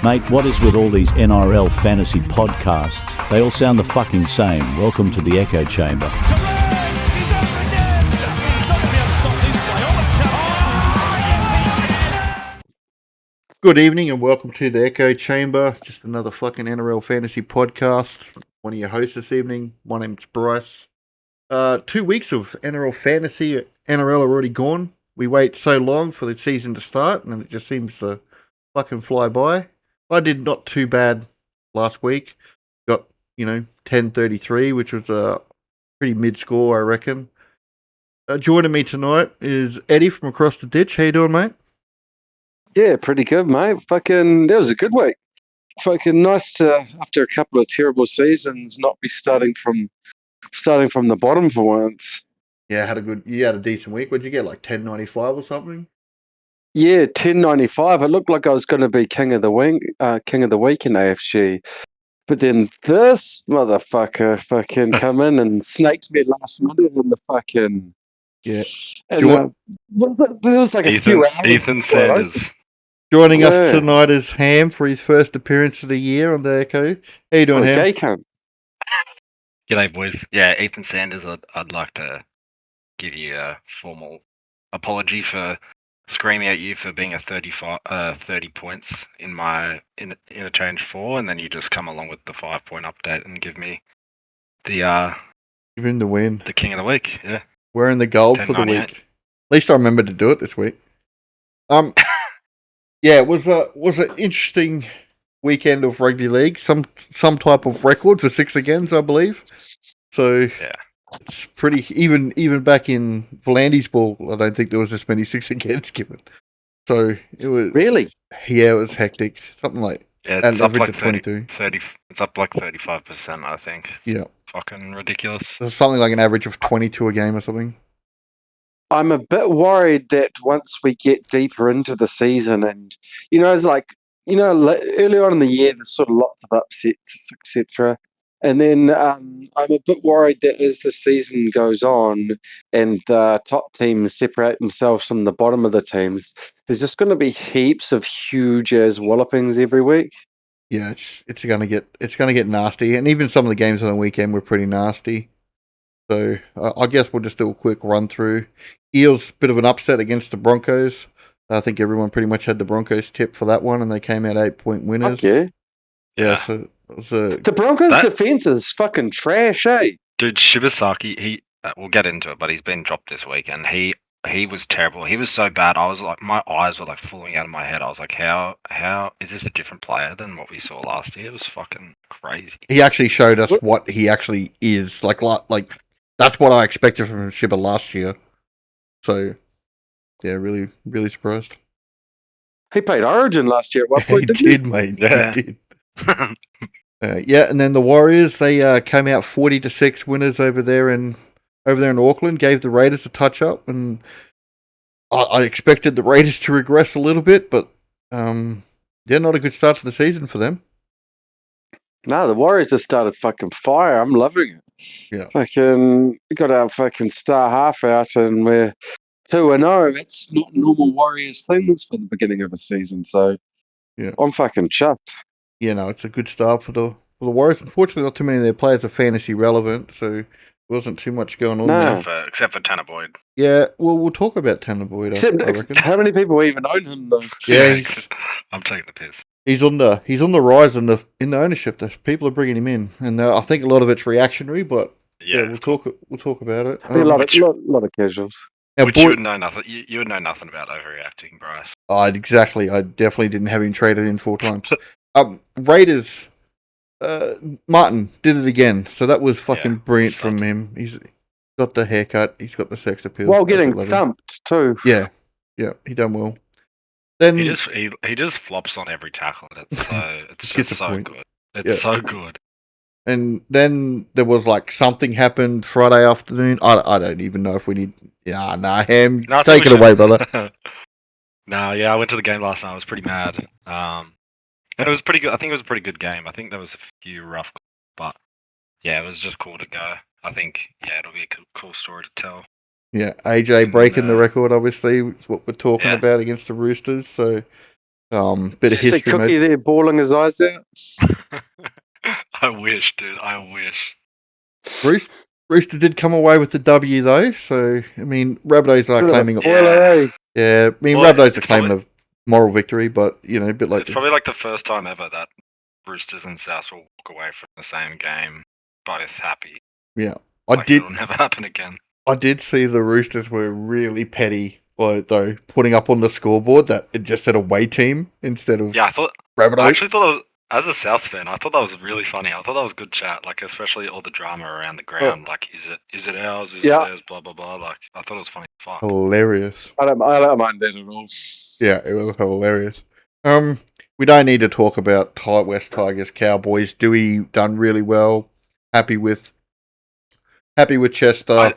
Mate, what is with all these NRL fantasy podcasts? They all sound the fucking same. Welcome to the echo chamber. Good evening and welcome to the Echo Chamber, just another fucking NRL fantasy podcast. One of your hosts this evening, my name's Bryce. 2 weeks of NRL fantasy, NRL are already gone. We wait so long for the season to start and it just seems to fucking fly by. I did not too bad last week. Got, 10-33, which was a pretty mid-score, I reckon. Joining me tonight is Eddie from across the ditch. How you doing, mate? Yeah, pretty good, mate. That was a good week. Fucking nice to, after a couple of terrible seasons, not be starting from the bottom for once. Yeah, you had a decent week. What'd you get, like 10.95 or something? Yeah, 10.95. It looked like I was going to be king of the week in AFG, but then this motherfucker fucking come in and snaked me last minute in the fucking yeah. There was like a few hours. Ethan Sanders. Joining us tonight is Ham for his first appearance of the year on the Echo. How you doing, Ham? Gay cunt. G'day, boys. Yeah, Ethan Sanders, I'd like to give you a formal apology for screaming at you for being a 30 points in my interchange 4, and then you just come along with the 5-point update and give me the give him the win. The king of the week, yeah. Wearing the gold for the week. At least I remembered to do it this week. Yeah, it was an interesting weekend of rugby league. Some type of records, a 6 agains, I believe. So yeah, it's pretty even back in Volandi's ball. I don't think there was this many 6 agains given. So it was really, yeah, it was hectic. Something like it's up like 22. 30. It's up like 35%, I think. Yeah, fucking ridiculous. There's something like an average of 22 a game or something. I'm a bit worried that once we get deeper into the season and, it's like, early on in the year, there's sort of lots of upsets, etc. And then I'm a bit worried that as the season goes on and the top teams separate themselves from the bottom of the teams, there's just going to be heaps of huge as wallopings every week. Yeah, it's gonna get nasty, and even some of the games on the weekend were pretty nasty. So I guess we'll just do a quick run through. Eels, bit of an upset against the Broncos. I think everyone pretty much had the Broncos tip for that one, and they came out 8-point winners. Fuck yeah. So it was the Broncos' defense is fucking trash, eh? Dude, Shibasaki, we'll get into it, but he's been dropped this week, and he was terrible. He was so bad. I was like, my eyes were like falling out of my head. I was like, how is this a different player than what we saw last year? It was fucking crazy. He actually showed us what he actually is. Like that's what I expected from Shiba last year. So, yeah, really, really surprised. He played Origin last year at one point, he did, mate. Yeah. He did. And then the Warriors, they came out 40-6 winners over there in Auckland. Gave the Raiders a touch up, and I expected the Raiders to regress a little bit, but not a good start to the season for them. No, the Warriors have started fucking fire. I'm loving it. Yeah. Fucking got our fucking star half out, and we're 2-0. That's not normal Warriors things for the beginning of a season. So, yeah, I'm fucking chuffed. Yeah, no, it's a good start for the Warriors. Unfortunately, not too many of their players are fantasy relevant, so there wasn't too much going on there. Except for Tanner Boyd. Yeah, well, we'll talk about Tanner Boyd. I reckon. How many people even own him though? Yeah, I'm taking the piss. He's on the rise in the ownership. The people are bringing him in, and I think a lot of it's reactionary. But yeah, we'll talk about it. A lot of casuals. Which you would know nothing. You would know nothing about overreacting, Bryce. Exactly. I definitely didn't have him traded in 4 times. Raiders. Martin did it again, so that was fucking brilliant from him. He's got the haircut. He's got the sex appeal. While getting thumped too. Yeah, he done well. Then he just flops on every tackle. It's just so good. It's so good. And then there was like something happened Friday afternoon. I don't even know if we need. Yeah, Ham, take it away, brother. I went to the game last night. I was pretty mad. And it was pretty good. I think it was a pretty good game. I think there was a few rough, but yeah, it was just cool to go. I think it'll be a cool story to tell. Yeah, AJ breaking the record, obviously, is what we're talking about against the Roosters. So Bit of Did you see history, Cookie mate. there bawling his eyes out? I wish, dude. I wish. Rooster did come away with the W though, so I mean, Rabbitohs are Bit of a claiming it. spoiler, eh? Yeah, I mean, Well, Rabbitohs are it's claiming a moral victory, but you know, a bit like It's probably like the first time ever that Roosters and Souths will walk away from the same game both happy. yeah. It'll never happen again. I did see the Roosters were really petty, though, putting up on the scoreboard that it just said away team instead of I Rabbitohs. actually thought it was, as a Souths fan, I thought that was really funny. I thought that was good chat, like especially all the drama around the ground. Like, is it ours? Is it theirs? Blah blah blah. Like, I thought it was funny as fuck. Hilarious. I don't mind that at all. Yeah, it was hilarious. We don't need to talk about West Tigers Cowboys. Dewey done really well. Happy with Chester.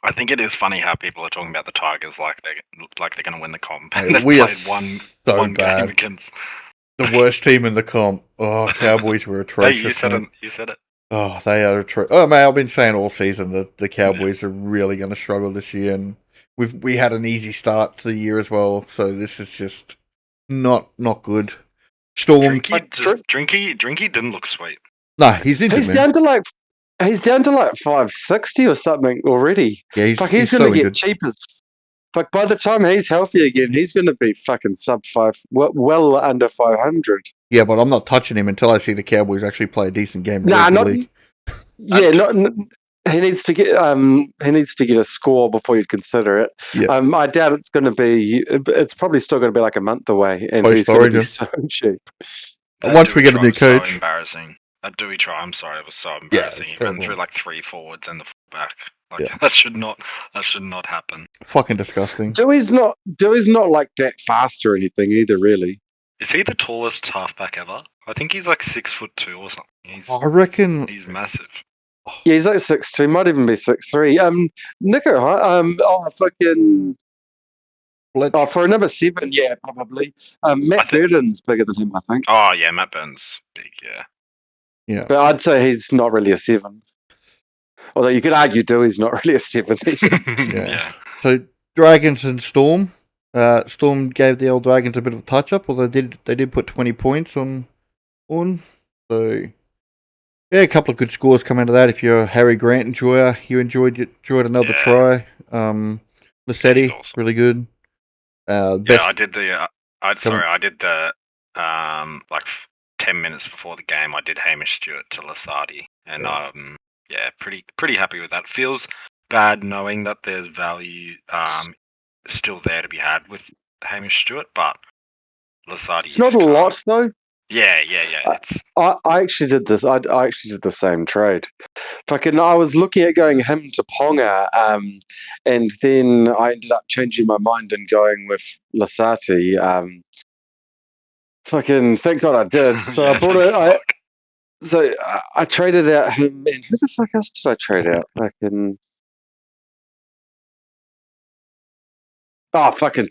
I think it is funny how people are talking about the Tigers like they're going to win the comp. Hey, They've we are played so one bad. game against The worst team in the comp. Oh, Cowboys were atrocious. Hey, you said mate. it. You said it. Oh, they are atrocious. Oh, man, I've been saying all season that the Cowboys are really going to struggle this year, and we had an easy start to the year as well. So this is just not good. Storm. Drinky didn't look sweet. No, he's injured. He's down to like 560 or something already. Yeah, he's going to get cheap as. But by the time he's healthy again, he's going to be fucking sub 5, well under 500. Yeah, but I'm not touching him until I see the Cowboys actually play a decent game. League. Yeah, he needs to get a score before you'd consider it. Yeah. I doubt it's going to be. It's probably still going to be like a month away, and he's going to be so cheap. Once we get a new coach, so embarrassing. That Dewey try, I'm sorry, it was so embarrassing. He ran through like 3 forwards and the fullback. That should not happen. Fucking disgusting. Dewey's not like that fast or anything either, really. Is he the tallest halfback ever? I think he's like 6'2" or something. I reckon he's massive. Yeah, he's like 6'2", might even be 6'3". Nico, fucking. Oh, for a number 7, yeah, probably. Matt Burton's bigger than him, I think. Oh yeah, Matt Burton's big, yeah. Yeah. But I'd say he's not really a 7. Although you could argue Dewey's not really a 7. Yeah. So Dragons and Storm. Storm gave the old Dragons a bit of a touch up, although they did put 20 points on. So yeah, a couple of good scores come out of that. If you're a Harry Grant enjoyer, you enjoyed another try. Lissetti, awesome. Really good. I did the. I did the. Like 10 minutes before the game, I did Hamish Stewart to Lasardi, and pretty happy with that. Feels bad knowing that there's value still there to be had with Hamish Stewart, but Lasardi. It's not a lot though. Yeah. I actually did this. I actually did the same trade. I was looking at going him to Ponga, and then I ended up changing my mind and going with Lasati. Thank God I did. So I bought it. I traded out him, and who the fuck else did I trade out?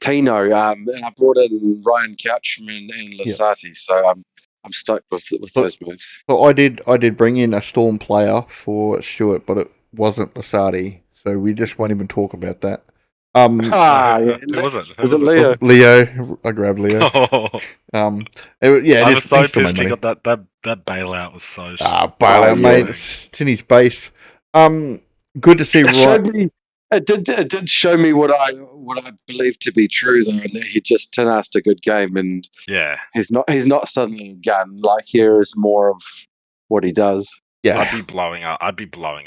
Tino. And I brought in Ryan Couchman and Lasati. Yeah. So I'm stoked with those moves. So I did bring in a Storm player for Stewart, but it wasn't Lasati, so we just won't even talk about that. It wasn't. Was it Leo? Leo, I grabbed Leo. I was so pissed he got that bailout was so. Bailout, mate. It's in his base. Good to see. It did show me what I believe to be true though, and that he just tin-assed a good game, and he's not suddenly a gun. Like, here is more of what he does. Yeah, I'd be blowing up. A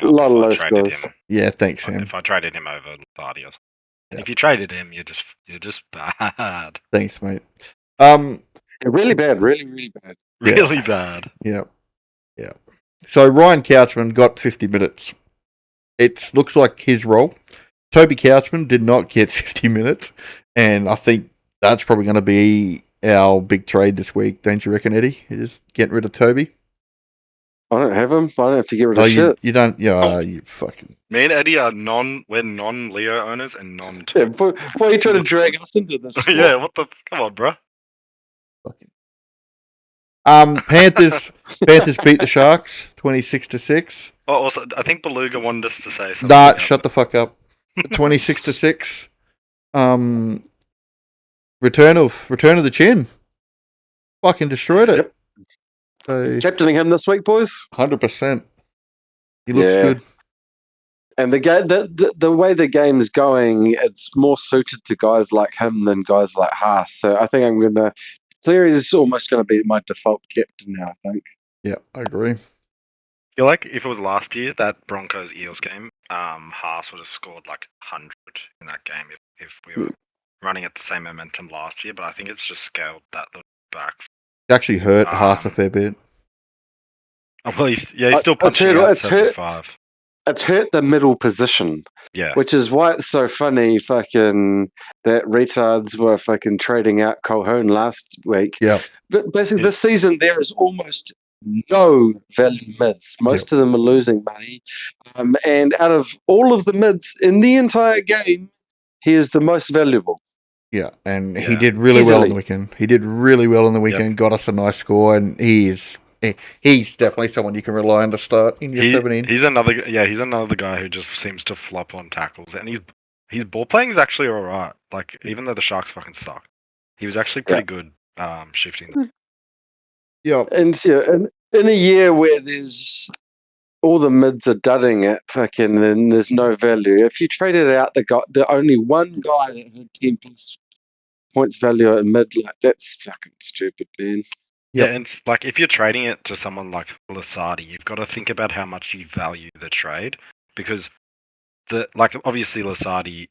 lot of low scores. Yeah, thanks, Sam. If I traded him over Lasardi or something. Yeah. If you traded him, you're just bad. Thanks, mate. Really bad, really bad. Really bad. Yeah. So Ryan Couchman got 50 minutes. It looks like his role. Toby Couchman did not get 50 minutes, and I think that's probably going to be our big trade this week. Don't you reckon, Eddie? You're just getting rid of Toby? I don't have him. I don't have to get rid of shit. You don't. Yeah, you fucking. Me and Eddie are we're non-Leo owners and non. Yeah, why are you trying to drag us into this? Yeah, what the? Come on, bro. Fucking. Panthers beat the Sharks 26-6. Oh, also, I think Beluga wanted us to say something. Nah, shut the fuck up. 26-6. return of the chin. Fucking destroyed it. Yep. So Captaining him this week, boys. 100%. He looks Yeah. good. And the way the game's going, it's more suited to guys like him than guys like Haas. So I think I'm gonna. Cleary is almost going to be my default captain now. I think. Yeah, I agree. I feel like if it was last year, that Broncos Eels game, Haas would have scored like 100 in that game if we were running at the same momentum last year. But I think it's just scaled that little back. It actually hurt Haas a fair bit. Oh, well, he's still punching out 75. It's hurt the middle position. Yeah. Which is why it's so funny, fucking, that retards were fucking trading out Colquhoun last week. Yeah. But basically, this season, there is almost no value mids. Most of them are losing money. And out of all of the mids in the entire game, he is the most valuable. Yeah, and he did really well on the weekend. Yep. Got us a nice score, and he's definitely someone you can rely on to start in your 17. He's another guy who just seems to flop on tackles, and his ball playing is actually all right. Like, even though the Sharks fucking suck, he was actually pretty good shifting. Yeah, and in a year where there's all the mids are dudding it, fucking, then there's no value. If you traded out the only one guy that had 10 plus points value at mid, like, that's fucking stupid, man. Yeah, and it's like, if you're trading it to someone like Lasardi, you've got to think about how much you value the trade, because obviously Lasardi,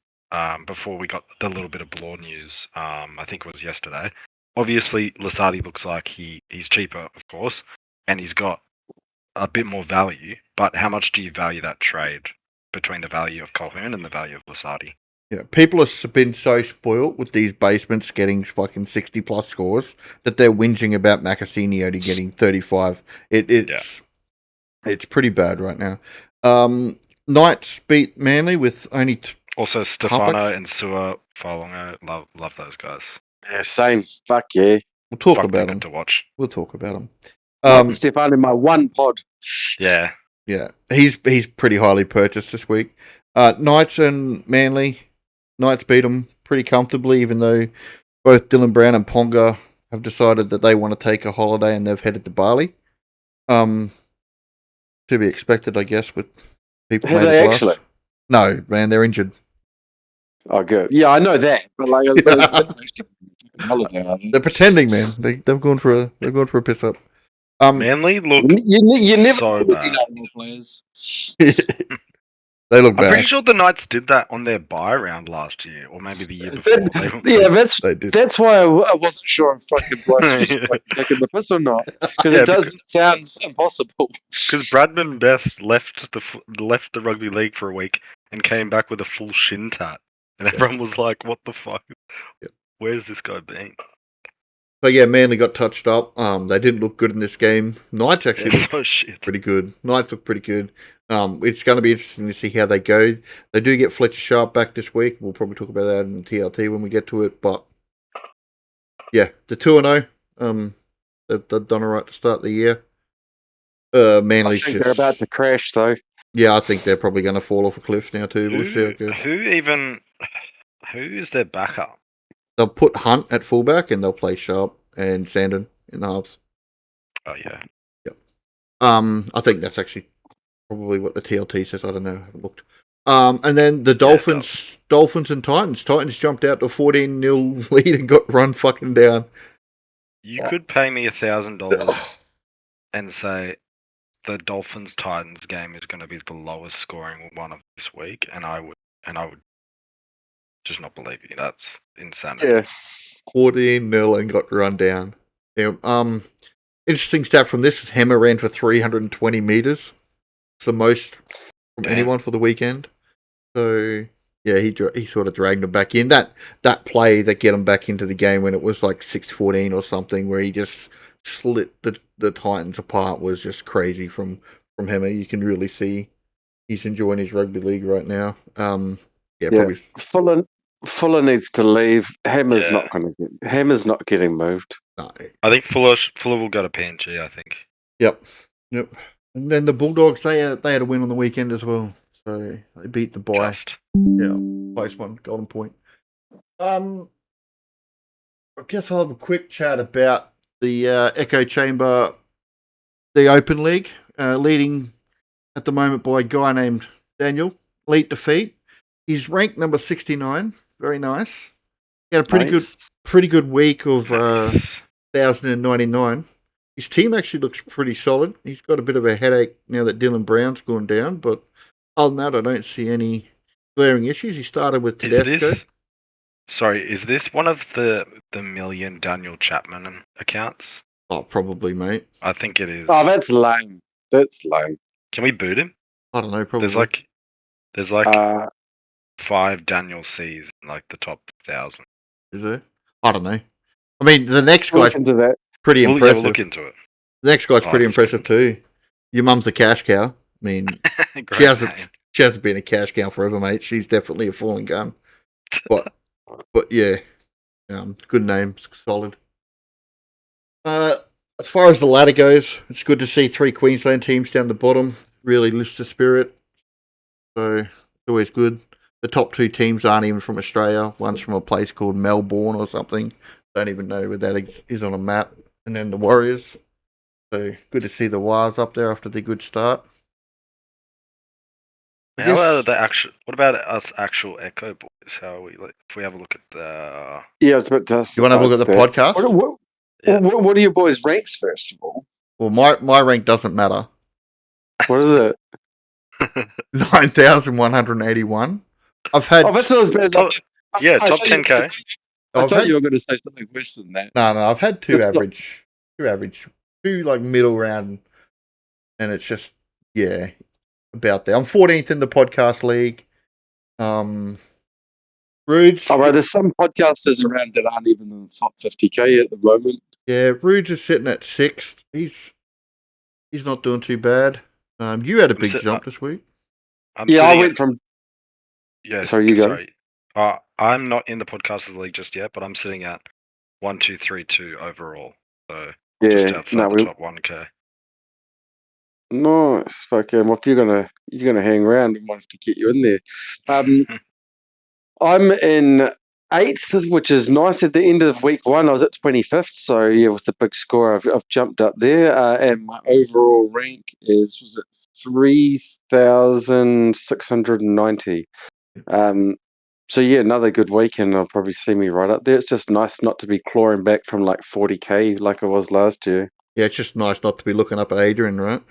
before we got the little bit of Blore news, I think it was yesterday. Obviously, Lasardi looks like he's cheaper, of course, and he's got a bit more value. But how much do you value that trade between the value of Colquhoun and the value of Lasardi? Yeah, people have been so spoilt with these basements getting fucking 60 plus scores that they're whinging about Macassini only getting 35. It's pretty bad right now. Knights beat Manly with only also Stefano and Sua Falongo. Love those guys. Yeah, same. Fuck yeah. We'll talk about them. To watch. We'll talk about them. Stefano in my one pod. Yeah. Yeah, he's pretty highly purchased this week. Knights and Manly. Knights beat them pretty comfortably, even though both Dylan Brown and Ponga have decided that they want to take a holiday and they've headed to Bali. To be expected, I guess, with people. Have they actually? No, man, they're injured. Oh, good. Yeah, I know that, but like, holiday. They're pretending, man. They've gone for a piss up. Manly look. You never so bad. Players. They look bad. I'm pretty sure the Knights did that on their bye round last year, or maybe the year before. That's why I wasn't sure if fucking Bryce was taking the piss or not, because it does sound impossible. Because Bradman Best left the rugby league for a week and came back with a full shin tat, and everyone was like, "What the fuck? Where's this guy been?" So yeah, Manly got touched up. They didn't look good in this game. Knights actually look pretty good. Knights look pretty good. It's going to be interesting to see how they go. They do get Fletcher Sharp back this week. We'll probably talk about that in TLT when we get to it. But yeah, the 2-0. They've done all right to start the year. Manly's I think they're about to crash, though. Yeah, I think they're probably going to fall off a cliff now too. We'll see how it goes. Who is their backup? They'll put Hunt at fullback and they'll play Sharp and Sandon in the halves. Oh yeah. Yep. I think that's actually probably what the TLT says. I don't know. I haven't looked. And then the Dolphins and Titans. Titans jumped out to a 14-0 lead and got run fucking down. You could pay me $1,000 and say the Dolphins Titans game is going to be the lowest scoring one of this week, and I would just not believe you. That's insanity. Yeah. 14-0 and got run down. Yeah, interesting stat from this is Hammer ran for 320 meters. It's the most from anyone for the weekend. So yeah, he sort of dragged them back in. That play that get him back into the game when it was like 6-14 or something, where he just slit the Titans apart, was just crazy from Hammer. You can really see he's enjoying his rugby league right now. Probably Fuller needs to leave. Hammer's not getting moved. No. I think Fuller will go to PNG, I think. Yep. And then the Bulldogs, they had a win on the weekend as well. So they beat the bye. Close one, Golden Point. I guess I'll have a quick chat about the Echo Chamber, the Open League, leading at the moment by a guy named Daniel. Elite defeat. He's ranked number 69. Very nice. He had a pretty good week of 1,099. His team actually looks pretty solid. He's got a bit of a headache now that Dylan Brown's gone down, but other than that, I don't see any glaring issues. He started with Tedesco. Is this one of the million Daniel Chapman accounts? Oh, probably, mate. I think it is. Oh, that's lame. That's lame. Can we boot him? I don't know, probably. There's like 5 Daniel C's in like the top 1,000. Is there? I don't know. I mean, the next guy's pretty impressive. We'll look into it. The next guy's pretty impressive too. Your mum's a cash cow. I mean, she hasn't been a cash cow forever, mate. She's definitely a falling gun. But yeah, good name, solid. As far as the ladder goes, it's good to see 3 Queensland teams down the bottom. Really lifts the spirit. So it's always good. The top 2 teams aren't even from Australia. One's from a place called Melbourne or something. Don't even know where that is on a map. And then the Warriors. So good to see the Wars up there after the good start. What about us actual Echo boys? How are we? Like, if we have a look at the. Yeah, it's a bit dusty. You want to have a look at the podcast? What are your boys' ranks first of all? Well, my rank doesn't matter. What is it? 9,181. I've had. Oh, that's not as bad as top 10K. I thought you were going to say something worse than that. No, I've had two like middle round, and it's just about there. I'm 14th in the podcast league. Rudes. Oh, right, there's some podcasters around that aren't even in the top 50k at the moment. Yeah, Rudes is sitting at 6th. He's not doing too bad. You had a big jump this week. I went from. Yeah, sorry, you go. Sorry. I'm not in the podcasters league just yet, but I'm sitting at 1, 2, 3, 2 overall. So just outside the top 1k. Nice, fucking. Well, if you're gonna hang around, we might have to get you in there. I'm in 8th, which is nice. At the end of week 1, I was at 25th. So yeah, with the big score, I've jumped up there, and my overall rank was 3,690. So yeah, another good week, and I'll probably see me right up there. It's just nice not to be clawing back from like 40k like I was last year. Yeah, it's just nice not to be looking up at Adrian, right?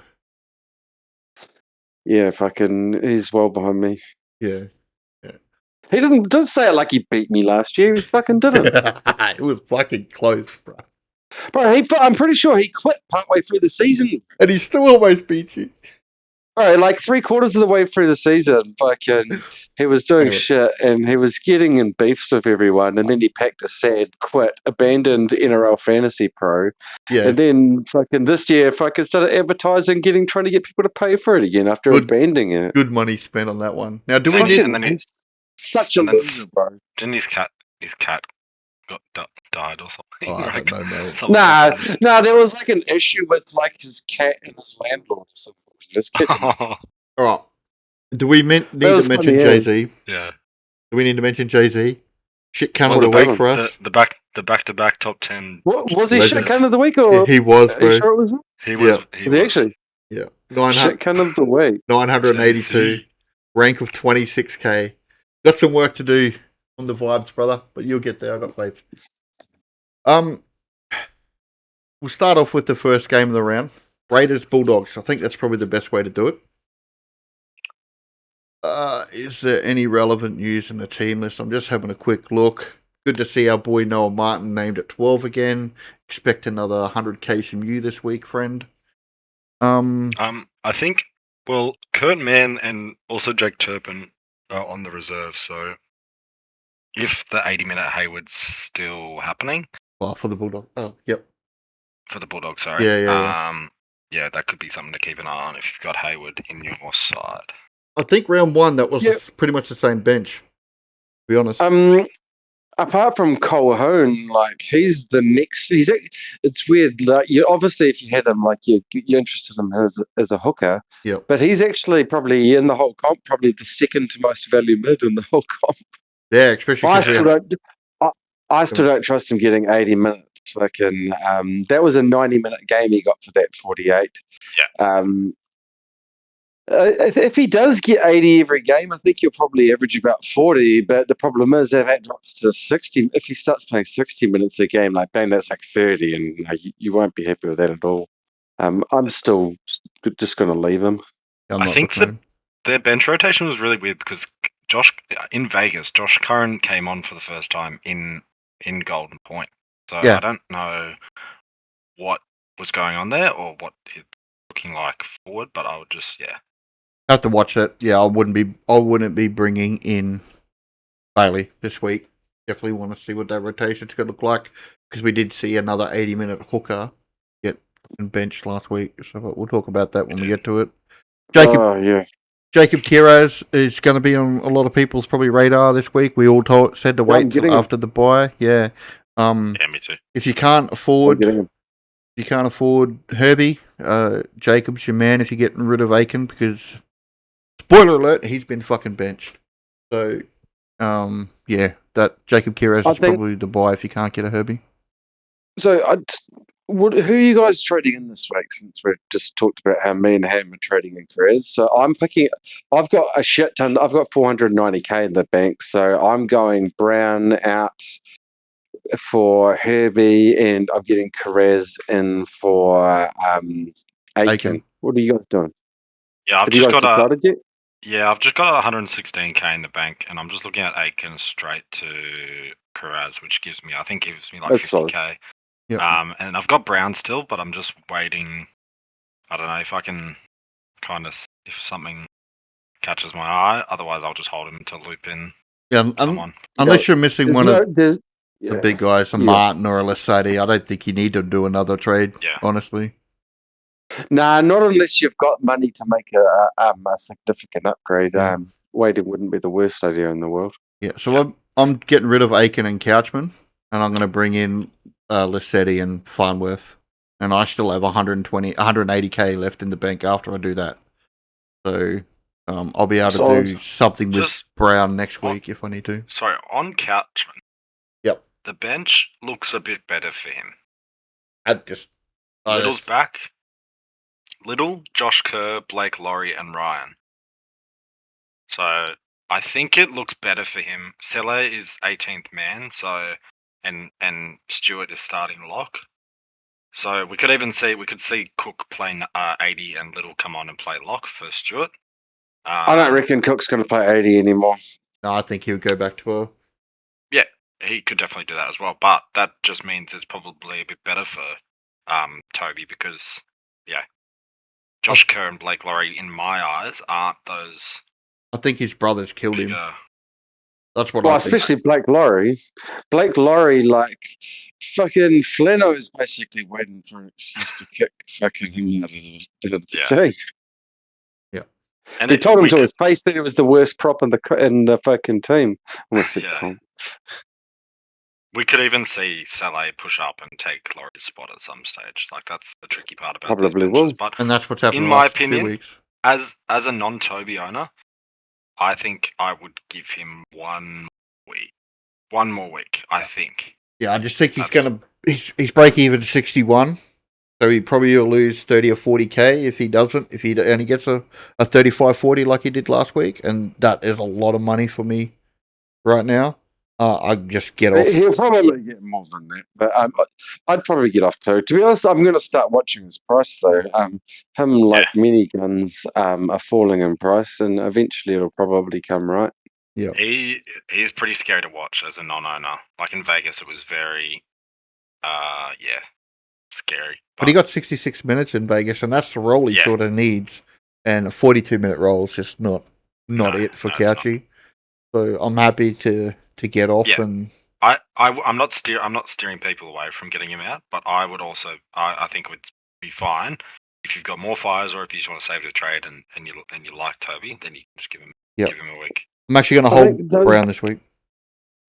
Yeah, fucking, he's well behind me. Yeah. He didn't say it like he beat me last year. He fucking didn't. It was fucking close, bro. Bro, I'm pretty sure he quit partway through the season. And he still almost beat you. Bro, like 3/4 of the way through the season, fucking, he was doing shit, and he was getting in beefs with everyone, and then he packed a sad quit, abandoned NRL Fantasy Pro, and then fucking this year fucking started advertising, trying to get people to pay for it again after abandoning it. Good money spent on that one. Now, do we need... Such a loser, bro. Didn't his cat got died or something? Oh, I don't know, mate. Nah, there was like an issue with like his cat and his landlord or something. All right. Do we need to mention Jay-Z? Yeah. Do we need to mention Jay-Z? Shit cunt of the week for us. The back-to-back top 10. What was he? Shit cunt of the week, or he was, bro? Are you sure it was? He was. Was he actually? Yeah. Shit cunt of the week. 982. Rank of 26k. Got some work to do on the vibes, brother, but you'll get there. I got faith. We'll start off with the first game of the round. Raiders Bulldogs. I think that's probably the best way to do it. Is there any relevant news in the team list? I'm just having a quick look. Good to see our boy Noah Martin named at 12 again. Expect another 100k from you this week, friend. I think Kurt Mann and also Jake Turpin are on the reserve, so if the 80-minute Hayward's still happening. For the Bulldogs. Oh, yep. For the Bulldogs, sorry. Yeah, that could be something to keep an eye on if you've got Hayward in your side. I think round 1, that was pretty much the same bench, to be honest. Apart from Colquhoun, like he's the next. It's weird. Like obviously, if you had him, like you're interested in him as a hooker. Yeah. But he's actually probably in the whole comp, probably the second to most value mid in the whole comp. Yeah, especially. I still don't trust him getting 80 minutes. Fucking, that was a 90-minute game he got for that 48. Yeah. If he does get 80 every game, I think he'll probably average about 40. But the problem is, if that drops to 60, if he starts playing 60 minutes a game, like bang, that's like 30, and you won't be happy with that at all. I'm still just going to leave him. I'm I not think looking at him. their bench rotation was really weird because in Vegas, Josh Curran came on for the first time in Golden Point. So Yeah. I don't know what was going on there or what it's looking like forward, but I would just Have to watch it. Yeah, I wouldn't be bringing in Bailey this week. Definitely want to see what that rotation's going to look like because we did see another 80-minute hooker get benched last week. So we'll talk about that when we get to it. Jacob Kiraz is going to be on a lot of people's probably radar this week. We all said to wait till after the bye. Yeah. yeah, me too. If you can't afford Herbie, Jacob's your man if you're getting rid of Aiken because spoiler alert, he's been fucking benched. So yeah, that Jacob Kiraz is probably the buy if you can't get a Herbie. So who are you guys trading in this week? Since we've just talked about how me and Ham are trading in careers, so I've got a shit ton. I've got 490k in the bank, so I'm going Brown out for Herbie, and I'm getting Carez in for Aiken. What are you guys doing? Yeah, Have you guys decided yet? Yeah, I've just got 116k in the bank, and I'm just looking at Aiken straight to Karaz, which gives me like That's 50k. Yep. And I've got Brown still, but I'm just waiting. I don't know if I can kind of if something catches my eye. Otherwise, I'll just hold him until loop in. Yeah, unless you're missing one of the big guys, a Martin or a Lasati, I don't think you need to do another trade. Yeah. Honestly. Nah, not unless you've got money to make a significant upgrade. Yeah. Waiting wouldn't be the worst idea in the world. Yeah, so I'm getting rid of Aiken and Couchman, and I'm going to bring in Lissetti and Farnworth, and I still have 180k left in the bank after I do that. So I'll be able to do something with Brown next week if I need to. Sorry, on Couchman. Yep. The bench looks a bit better for him. Little's back. Little, Josh Kerr, Blake Laurie, and Ryan. So I think it looks better for him. Sele is 18th man, so and Stewart is starting lock. So we could see Cook play 80 and Little come on and play lock for Stewart. I don't reckon Cook's going to play 80 anymore. No, I think he'll go back to her. Yeah, he could definitely do that as well. But that just means it's probably a bit better for Toby because Josh Kerr and Blake Laurie, in my eyes, aren't those. I think his brothers killed him. That's what I think. Especially Blake Laurie. Blake Laurie, like, fucking Flano is basically waiting for an excuse to kick fucking him out of the team. Yeah. And he told him to his face that it was the worst prop in the fucking team. We could even see Saleh push up and take Laurie's spot at some stage. Like, that's the tricky part about these benches. But and that's what's happened in my opinion, 2 weeks. As a non-Toby owner, I think I would give him one more week. I think. Yeah, I just think he's break even 61, so he probably will lose 30 or 40k if he doesn't. If he only gets a 35-40 like he did last week, and that is a lot of money for me right now. I just get off. He'll probably get more than that, but I'd probably get off too. To be honest, I'm going to start watching his price though. Him like mini guns are falling in price, and eventually it'll probably come right. Yeah, he's pretty scary to watch as a non-owner. Like in Vegas, it was very, scary. But he got 66 minutes in Vegas, and that's the role he sort of needs. And a 42-minute role is just not it for Couchy. So I'm happy to get off and. I'm not steering people away from getting him out, but I would also I think it would be fine if you've got more fires or if you just want to save the trade and you like Toby, then you can just give him a week. I'm actually going to hold Brown this week.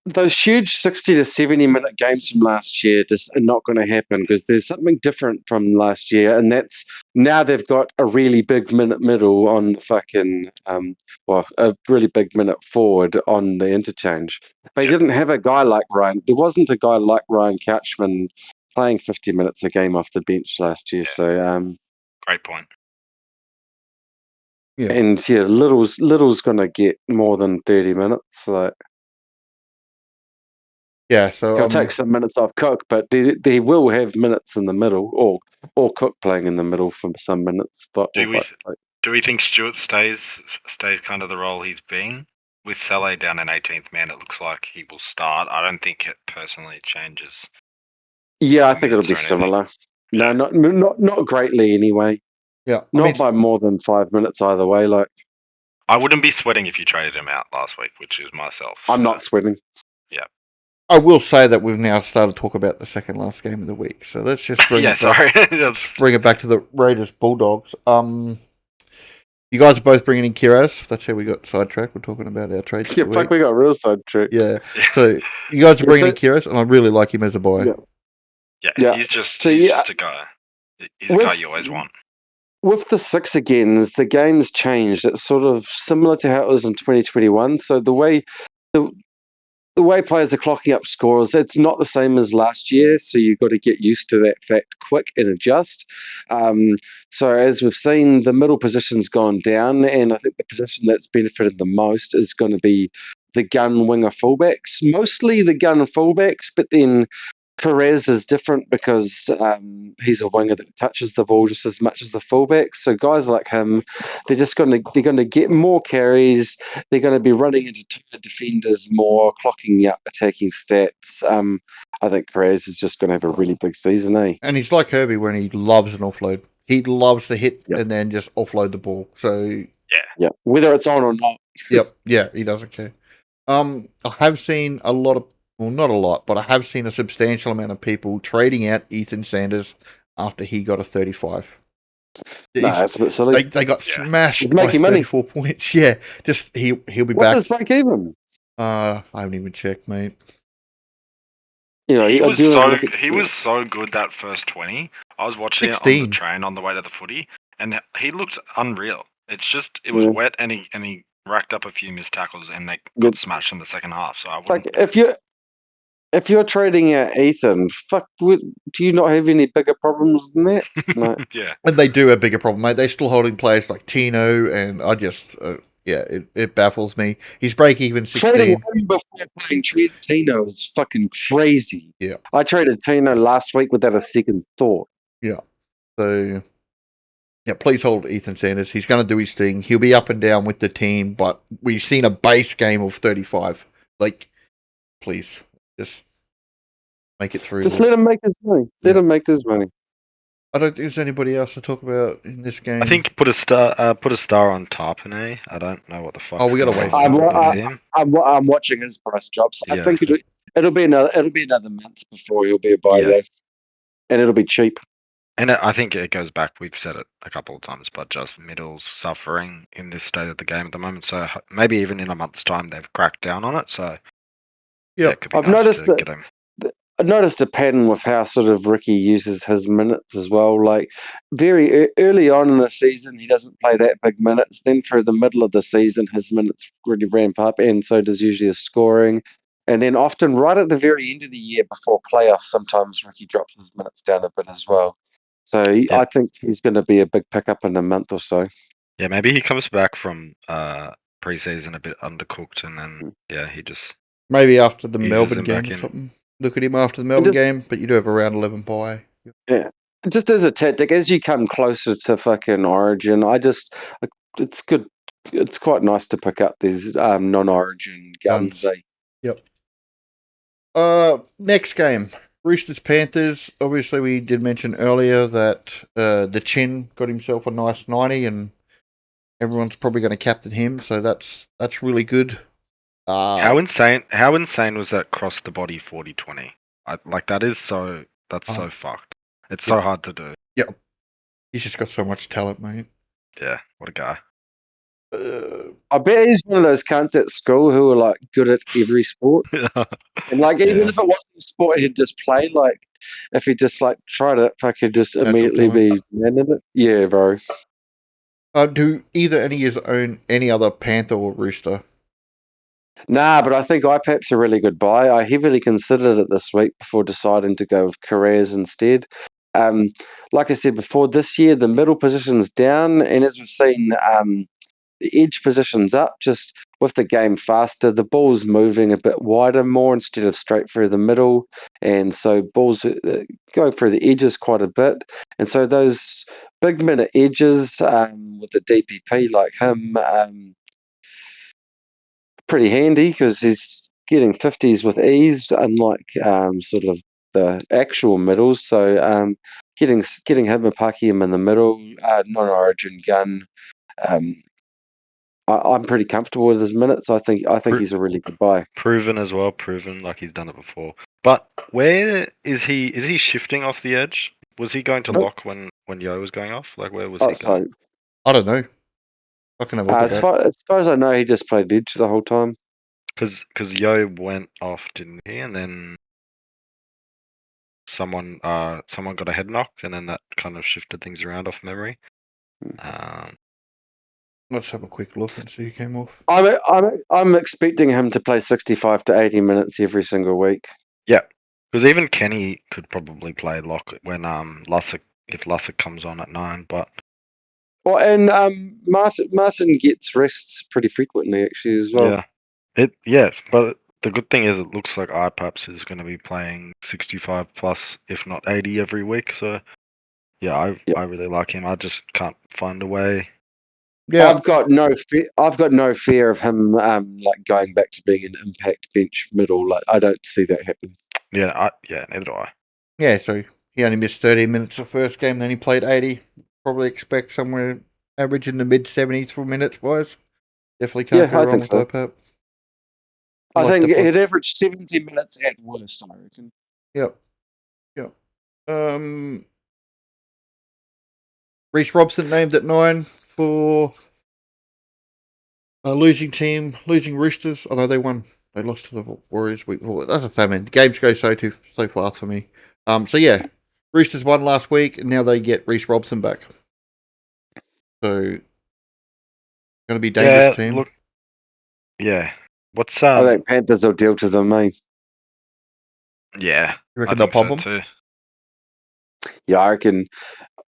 those huge 60 to 70-minute games from last year just are not going to happen because there's something different from last year, and that's now they've got a really big minute middle on the fucking a really big minute forward on the interchange. They didn't have a guy like Ryan. There wasn't a guy like Ryan Couchman playing 50 minutes a game off the bench last year. Yeah. So Great point. Yeah. and yeah, Little's going to get more than 30 minutes. Like. Yeah, so He'll take some minutes off Cook, but they will have minutes in the middle, or Cook playing in the middle for some minutes. But Do we think Stewart stays kind of the role he's been? With Saleh down in 18th man, it looks like he will start. I don't think it personally changes. yeah, I think it'll minutes be or anything. similar. Yeah. No, not greatly anyway. yeah, Not by more than 5 minutes either way. Like I wouldn't be sweating if you traded him out last week, which is myself. I'm so, not sweating. Yeah. I will say that we've now started to talk about the second last game of the week. So let's just bring Yeah, it back. sorry. Let's bring it back to the Raiders Bulldogs. You guys are both bringing in Kiraz. That's how we got sidetracked. We're talking about our trades. Yeah, of the fuck, week. we got real sidetracked. Yeah. So you guys are Yeah, bringing in Kiraz, and I really like him as a buy. Yeah. He's just yeah. a guy. He's a guy you always want. With the 6 agains, the game's changed. It's sort of similar to how it was in 2021. So the way players are clocking up scores, it's not the same as last year. So you've got to get used to that fact quick and adjust. So as we've seen, the middle position's gone down, and I think the position that's benefited the most is going to be the gun winger fullbacks, mostly the gun fullbacks, but then Perez is different because he's a winger that touches the ball just as much as the fullback. So guys like him, they're going to get more carries. They're going to be running into defenders more, clocking up attacking stats. I think Perez is just going to have a really big season, eh? And he's like Herbie when he loves an offload. He loves to hit Yep. and then just offload the ball. So yeah, whether it's on or not. yeah, he doesn't care. I have seen a lot of, well, not a lot, but I have seen a substantial amount of people trading out Ethan Sanders after he got a 35. No, that's a bit silly. They got smashed He's by making money. 34 points. Yeah, just he'll be What's back. his break even? I haven't even checked, mate. You know, He was so good that first 20. I was watching 16. it on the train on the way to the footy, and he looked unreal. It's just it was wet, and he racked up a few missed tackles, and they got smashed in the second half. So I wouldn't. If you're trading out Ethan, do you not have any bigger problems than that? No. Yeah. And they do have a bigger problem, mate. They're still holding players like Tino, and I just, it baffles me. He's break even 16. Trading him before playing Tino is fucking crazy. Yeah. I traded Tino last week without a second thought. Yeah. So, yeah, please hold Ethan Sanders. He's going to do his thing. He'll be up and down with the team, but we've seen a base game of 35. Like, please, just make it through. Just let him make his money. Let him make his money. I don't think there's anybody else to talk about in this game. I think put a star on Tarpanay. I don't know what the fuck. Oh, we gotta wait for him. I'm watching his price drops. I think it'll be another month before he'll be a buy though, and it'll be cheap. And I think it goes back. We've said it a couple of times, but just Middle's suffering in this state of the game at the moment. So maybe even in a month's time, they've cracked down on it. So it could be nice to get him. I noticed a pattern with how sort of Ricky uses his minutes as well. Like very early on in the season, he doesn't play that big minutes. Then through the middle of the season, his minutes really ramp up, and so does usually his scoring. And then often right at the very end of the year before playoffs, sometimes Ricky drops his minutes down a bit as well. So I think he's going to be a big pickup in a month or so. Yeah, maybe he comes back from preseason a bit undercooked, and then he just maybe after the Melbourne game or something. Look at him after the Melbourne game, but you do have a round 11 bye. Yeah, just as a tactic, as you come closer to fucking Origin, it's good. It's quite nice to pick up these non-Origin guns. Yep. Next game, Roosters Panthers. Obviously, we did mention earlier that the Chin got himself a nice 90, and everyone's probably going to captain him. So that's really good. How insane was that cross the body 40-20? That's so fucked. It's so hard to do. Yeah. He's just got so much talent, mate. Yeah, what a guy. I bet he's one of those cunts at school who are like good at every sport. And like, even Yeah. if it wasn't a sport he'd just play, like, if he just like tried it, if I could just Natural immediately talent. be man in it. Yeah, bro. Do either any of you own any other Panther or Rooster? Nah, but I think IPAP's a really good buy. I heavily considered it this week before deciding to go with Correa's instead. Like I said before, this year the middle position's down, and as we've seen, the edge position's up. Just with the game faster, the ball's moving a bit wider more instead of straight through the middle, and so balls going through the edges quite a bit. And so those big minute edges with the DPP like him. Pretty handy because he's getting 50s with ease, unlike sort of the actual middles. So getting him and Paki him in the middle, non-origin gun. I'm pretty comfortable with his minutes. I think he's a really good buy. Proven as well. Proven, like he's done it before. But where is he? Is he shifting off the edge? Was he going to Nope. lock when Yo was going off? Like where was Oh, he going? so I don't know. I can have a look at as far as I know, he just played edge the whole time. Because Yo went off, didn't he? And then someone got a head knock, and then that kind of shifted things around off memory. Let's have a quick look and see who came off. I'm expecting him to play 65 to 80 minutes every single week. Yeah, because even Kenny could probably play lock when if Lussick comes on at 9, but. Well, and Martin gets rests pretty frequently actually as well. Yeah, yes, but the good thing is it looks like IPAPS is going to be playing 65 plus, if not 80 every week. So yeah, I really like him. I just can't find a way. Yeah, I've got no fear of him like going back to being an impact bench middle. Like I don't see that happen. Yeah, neither do I. yeah. So he only missed 30 minutes the first game, then he played 80. Probably expect somewhere average in the mid 70s for minutes wise. Definitely can't go I wrong think with so. IPAP. I think he'd average 70 minutes at worst, I reckon. Yep. Reece Robson named at 9 for a losing team, losing Roosters. I know they won. They lost to the Warriors week. Well, that's a famine. The games go so fast for me. So yeah, Roosters won last week, and now they get Reece Robson back. So going to be a dangerous team. Look, yeah. What's I think Panthers will deal to them, mate. Yeah, You reckon they'll pump them? Too. Yeah, I reckon.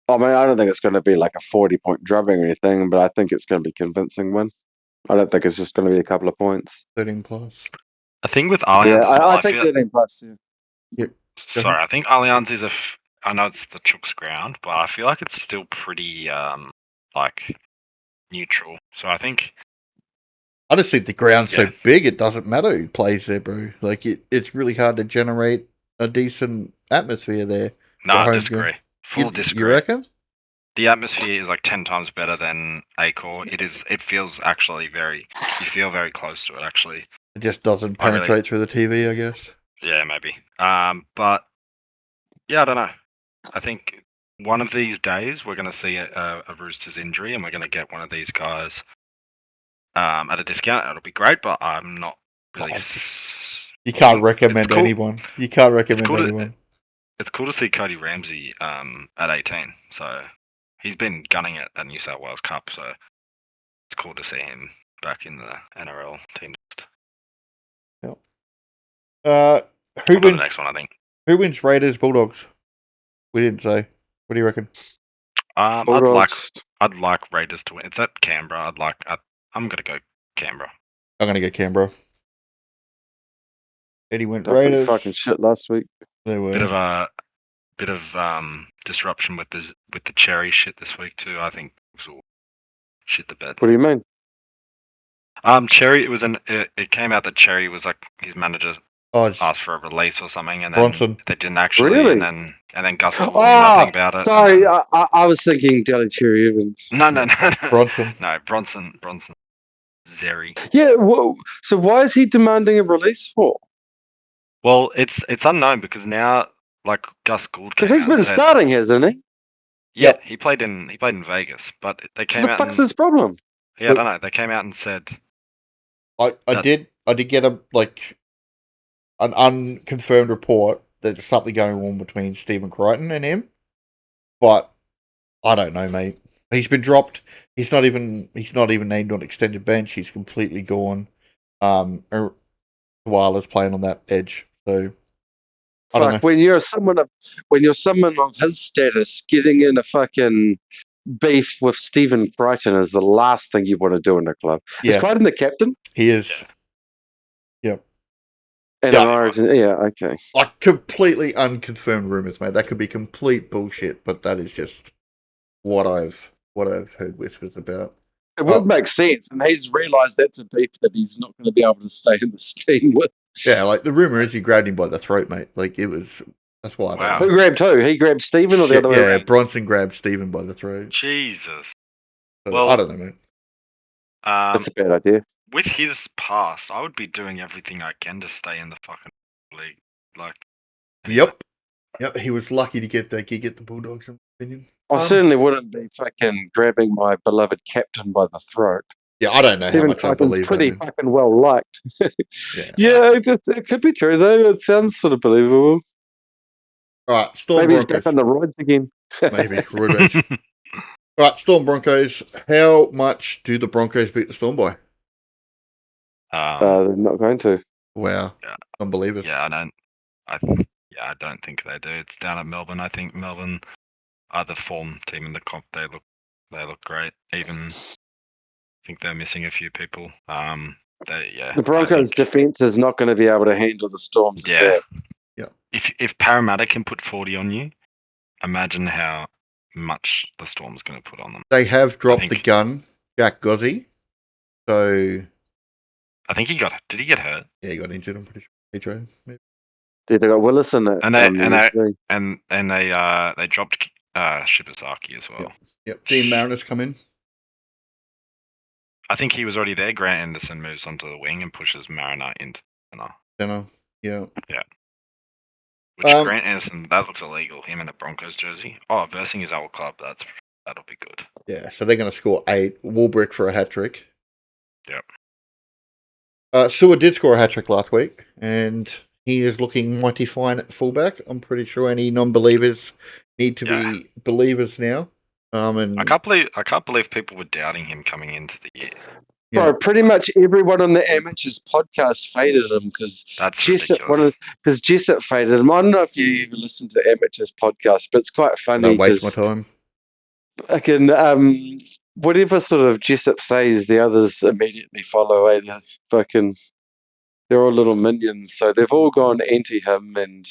I mean, I don't think it's going to be like a 40-point drubbing or anything, but I think it's going to be a convincing win. I don't think it's just going to be a couple of points. 13 plus. I think with Allianz, Yeah, as well, I think 13 plus. Yeah. Yep. Sorry, I think Allianz is I know it's the Chooks ground, but I feel like it's still pretty like neutral. So I think I just think the ground's so big it doesn't matter who plays there, bro. Like it's really hard to generate a decent atmosphere there. No, I disagree. Full disagree. You reckon? The atmosphere is like 10 times better than Accor. It feels actually you feel very close to it actually. It just doesn't penetrate through the TV, I guess. Yeah, maybe. But yeah, I don't know. I think one of these days we're going to see a Roosters injury, and we're going to get one of these guys at a discount. It'll be great, but I'm not really. You can't recommend anyone. You can't recommend anyone. It's cool to see Cody Ramsey at 18. So he's been gunning it at New South Wales Cup. So it's cool to see him back in the NRL team. Yep. Who wins the next one? I think. Who wins Raiders Bulldogs? We didn't say. What do you reckon? I'd like Raiders to win. It's at Canberra. I'm gonna go Canberra. I'm gonna go Canberra. Eddie went Raiders. Raiders. Fucking shit last week. They were bit of disruption with the Cherry shit this week too. I think it will shit the bed. What do you mean? Cherry. It came out that Cherry was like his manager asked for a release or something, and then Bronson. they didn't actually. Really? And then Gus knew nothing about it. Sorry, I was thinking Delhi Cherry Evans. No. Bronson. No, Bronson. Zeri. Yeah. Well, so why is he demanding a release for? Well, it's unknown because now, like Gus Gould, because he's been starting, hasn't he? Yeah, he played in Vegas, but they came out. What the fuck's his problem? Yeah, I don't know. They came out and said I did get an unconfirmed report that there's something going on between Stephen Crichton and him, but I don't know, mate. He's been dropped. He's not even named on extended bench. He's completely gone. While is playing on that edge, so I don't know. Fuck, when you're someone of his status, getting in a fucking beef with Stephen Crichton is the last thing you want to do in a club. Is Yeah, Crichton the captain? he is. Yep. And Yeah. an Origin, yeah, okay. Like completely unconfirmed rumors, mate. That could be complete bullshit, but that is just what I've heard whispers about. It would make sense, and he's realised that's a beef that he's not going to be able to stay in this team with. Yeah, like the rumor is he grabbed him by the throat, mate. Like it was. That's why I don't Wow. know. Who grabbed who? He grabbed Stephen or the Shit, other way yeah, around? Bronson grabbed Stephen by the throat. Jesus. So, Well- I don't know, mate. That's a bad idea. With his past, I would be doing everything I can to stay in the fucking league. Like, Yep. He was lucky to get that gig at the Bulldogs, in my opinion. I certainly wouldn't be fucking grabbing my beloved captain by the throat. Yeah, I don't know how Stephen much I Crichton's believe pretty that. Man. fucking well liked. Yeah. Yeah, it could be true though. It sounds sort of believable. All right, Storm Maybe he's Broncos. back on the roids again. Maybe revenge. All right, Storm Broncos. How much do the Broncos beat the Storm by? They're not going to. Wow, Yeah. unbelievers. yeah, I don't think they do. It's down at Melbourne. I think Melbourne are the form team in the comp. They look great. Even I think they're missing a few people. The Broncos' defense is not going to be able to handle the Storm's attack. If Parramatta can put 40 on you, imagine how much the Storm's going to put on them. They have dropped the gun, Jack Gozzi. So I think did he get hurt? yeah, he got injured. I'm pretty sure. He tried. Maybe. Yeah, they got Willis in it. And they dropped Shibasaki as well. Yep. Dean Mariner's come in. I think he was already there. Grant Anderson moves onto the wing and pushes Mariner into the Center. Yeah. Which Grant Anderson, that looks illegal. Him in a Broncos jersey. Oh, versing his old club. That'll be good. Yeah. So they're going to score 8. Warbrick for a hat trick. Yep. Sewer did score a hat trick last week, and he is looking mighty fine at fullback. I'm pretty sure any non-believers need to be believers now. And I can't believe people were doubting him coming into the year. Bro, pretty much everyone on the Amateurs podcast faded him because Jessup faded him. I don't know if you even listen to the Amateurs podcast, but it's quite funny. Don't waste my time. I can, whatever sort of Jessup says, the others immediately follow. They're all little minions, so they've all gone anti him, and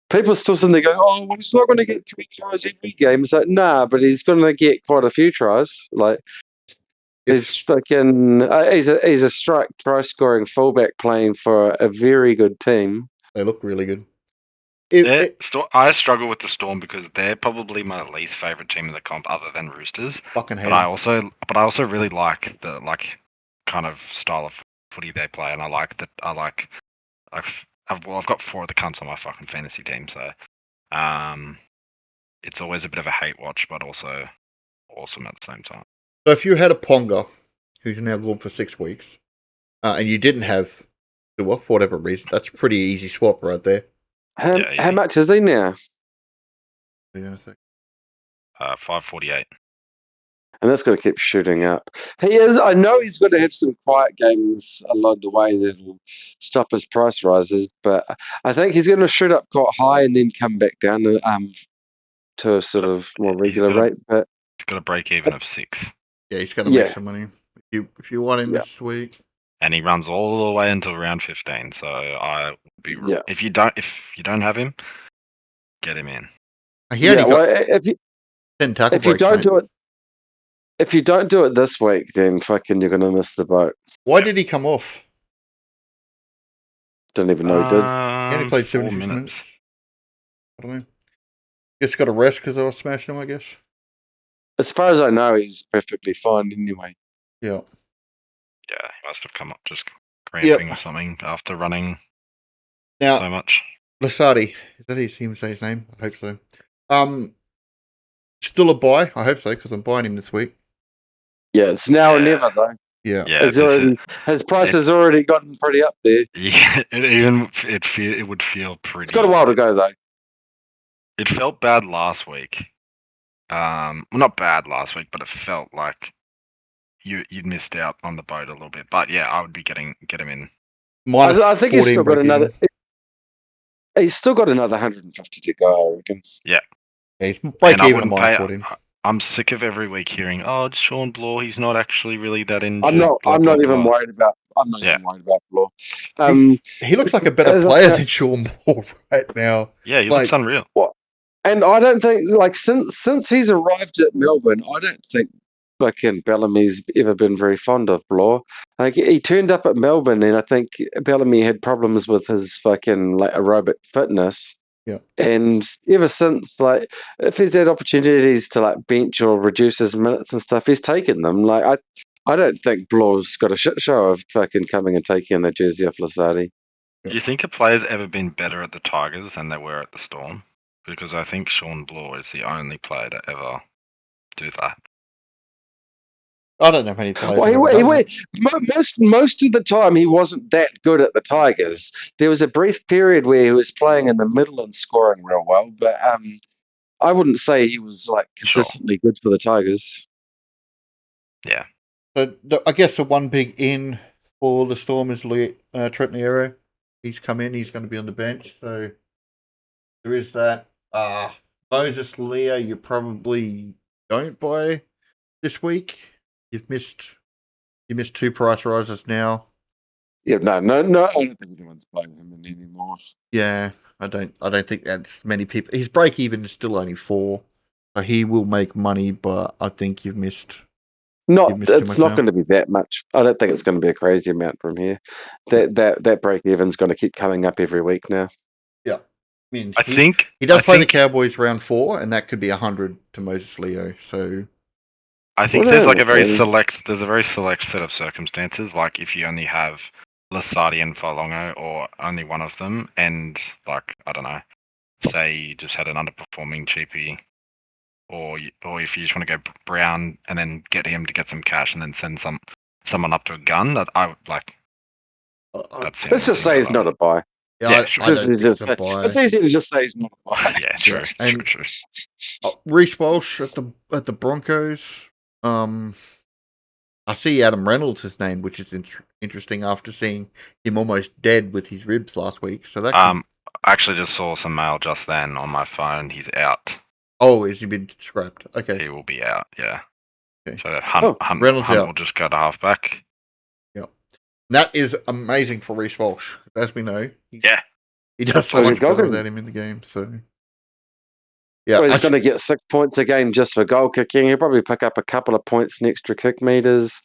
people still sitting there going, "Oh, well, he's not going to get 3 tries every game." It's like, nah, but he's going to get quite a few tries. Like. He's fucking. He's a strike try scoring fullback playing for a very good team. They look really good. I struggle with the Storm because they're probably my least favorite team in the comp, other than Roosters. Fucking hate. But I also really like the kind of style of footy they play, and I've got 4 of the cunts on my fucking fantasy team, so it's always a bit of a hate watch, but also awesome at the same time. So if you had a Ponga, who's now gone for 6 weeks, and you didn't have Tua for whatever reason, that's a pretty easy swap right there. How much is he now? Hang on a sec. 548. And that's going to keep shooting up. He is. I know he's going to have some quiet games along the way that'll stop his price rises, but I think he's going to shoot up quite high and then come back down to a sort of more regular rate. But he's got a break even of 6. Yeah, he's going to make some money if you want him this week. And he runs all the way until round 15. So I would be if you don't have him, get him in. He only got 10 tackle breaks. If you don't do it this week, then fucking you're going to miss the boat. Why did he come off? Didn't even know he did. He only played 76 minutes. I don't know. Just got a rest because I was smashing him, I guess. As far as I know, he's perfectly fine anyway. Yeah. Yeah, he must have come up just cramping or something after running so much. Lasardi, is that him say his name? I hope so. Still a buy? I hope so, because I'm buying him this week. Yeah, it's now or Yeah. never though. Yeah. Yeah, It's already, his price has already gotten pretty up there. yeah. It would feel pretty. It's got a while to go though. It felt bad last week. Well, not bad last week, but it felt like you'd missed out on the boat a little bit. But yeah, I would be get him in. Minus I think he's 14 still got break another. even. He's still got another 150 to go, I reckon. Yeah, he's break And I even at wouldn't minus pay. 14. I'm sick of every week hearing, "Oh, it's Sean Bloor. He's not actually really that injured." I'm not. blah, I'm blah, not even blah." worried about. I'm not Yeah. even worried about Law. He looks like a better as I player said- than Sean Moore right now. Yeah, he Like- looks unreal. And I don't think like since he's arrived at Melbourne, I don't think fucking Bellamy's ever been very fond of Law. Like he turned up at Melbourne, and I think Bellamy had problems with his fucking like aerobic fitness. Yeah. And ever since, like, if he's had opportunities to like bench or reduce his minutes and stuff, he's taken them. Like I don't think Blaw's got a shit show of fucking coming and taking the jersey off Lasardi. Do you think a player's ever been better at the Tigers than they were at the Storm? Because I think Sean Bloor is the only player to ever do that. I don't know many players. Well, that have done that. most of the time he wasn't that good at the Tigers. There was a brief period where he was playing in the middle and scoring real well, but I wouldn't say he was like Sure. consistently good for the Tigers. Yeah. So I guess the one big in for the Storm is Trent Liero. He's come in. He's going to be on the bench. So there is that. Moses Leah, you probably don't buy this week. You missed 2 price rises now. Yeah, no. I don't think anyone's playing him anymore. Yeah, I don't think that's many people. His break even is still only 4, so he will make money. But I think you've missed. It's not going to be that much. I don't think it's going to be a crazy amount from here. That break even's going to keep coming up every week now. Yeah, I mean, I think he does play the Cowboys round 4, and that could be 100 to Moses Leo. So I think Well, there's like a very okay. select set of circumstances. Like if you only have Lasardi and Farlongo, or only one of them, and like I don't know, say you just had an underperforming cheapie, or if you just want to go Brown and then get him to get some cash and then send someone up to a gun, that I would like. That's Let's just say he's not a buy. yeah, sure. I don't think it's a buy. It's easy to just say he's not a buy. Yeah, true. Yeah, and- True. Reece Walsh at the Broncos. I see Adam Reynolds' name, which is interesting after seeing him almost dead with his ribs last week. So that. I actually just saw some mail just then on my phone. He's out. Oh, has he been scrapped? Okay. He will be out. Yeah. Okay. So Hunt Reynolds out. will just go to halfback. That is amazing for Reece Walsh, as we know. Yeah. He does so So much better Gogan. without him in the game. So, yeah, Well, he's going to get 6 points a game just for goal kicking. He'll probably pick up a couple of points in extra kick meters.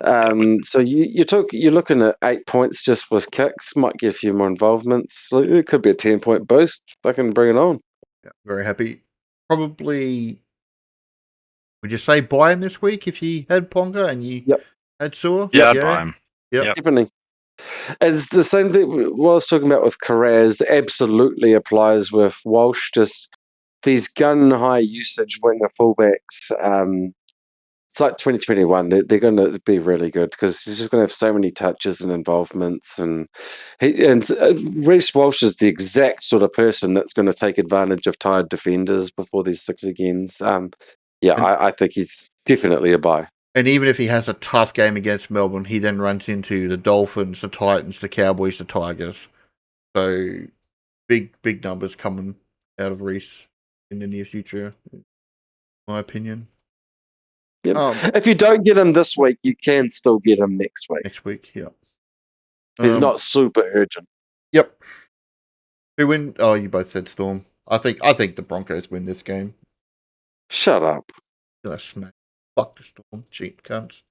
So you're looking at 8 points just with kicks. Might get a few more involvements. So it could be a 10-point boost. Fucking bring it on. Yeah, very happy. Probably, would you say buy him this week if you had Ponga and you had Sewer? Yeah, I'd buy him. Yep. Definitely. As the same thing what I was talking about with Carraz absolutely applies with Walsh. Just these gun high usage winger fullbacks. It's like 2021. They're going to be really good because he's just going to have so many touches and involvements. And Reece Walsh is the exact sort of person that's going to take advantage of tired defenders before these 6 agains. I think he's definitely a buy. And even if he has a tough game against Melbourne, he then runs into the Dolphins, the Titans, the Cowboys, the Tigers. So big numbers coming out of Reece in the near future, in my opinion. Yep. If you don't get him this week, you can still get him next week. Next week, yeah. He's not super urgent. Yep. Who win? Oh, you both said Storm. I think the Broncos win this game. Shut up. Gonna smack. Fuck the Storm, cheap cunts.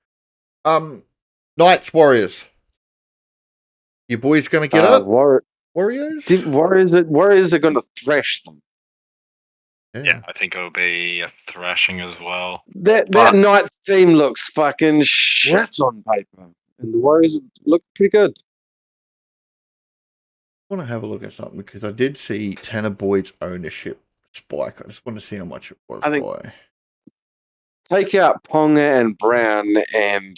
Knights, Warriors. Your boys gonna get up? Warriors. Warriors are going to thrash them. Yeah, I think it'll be a thrashing as well. That Knights team looks fucking shit on paper, and the Warriors look pretty good. I want to have a look at something because I did see Tanner Boyd's ownership spike. I just want to see how much it was I think- by. take out Ponga and Brown, and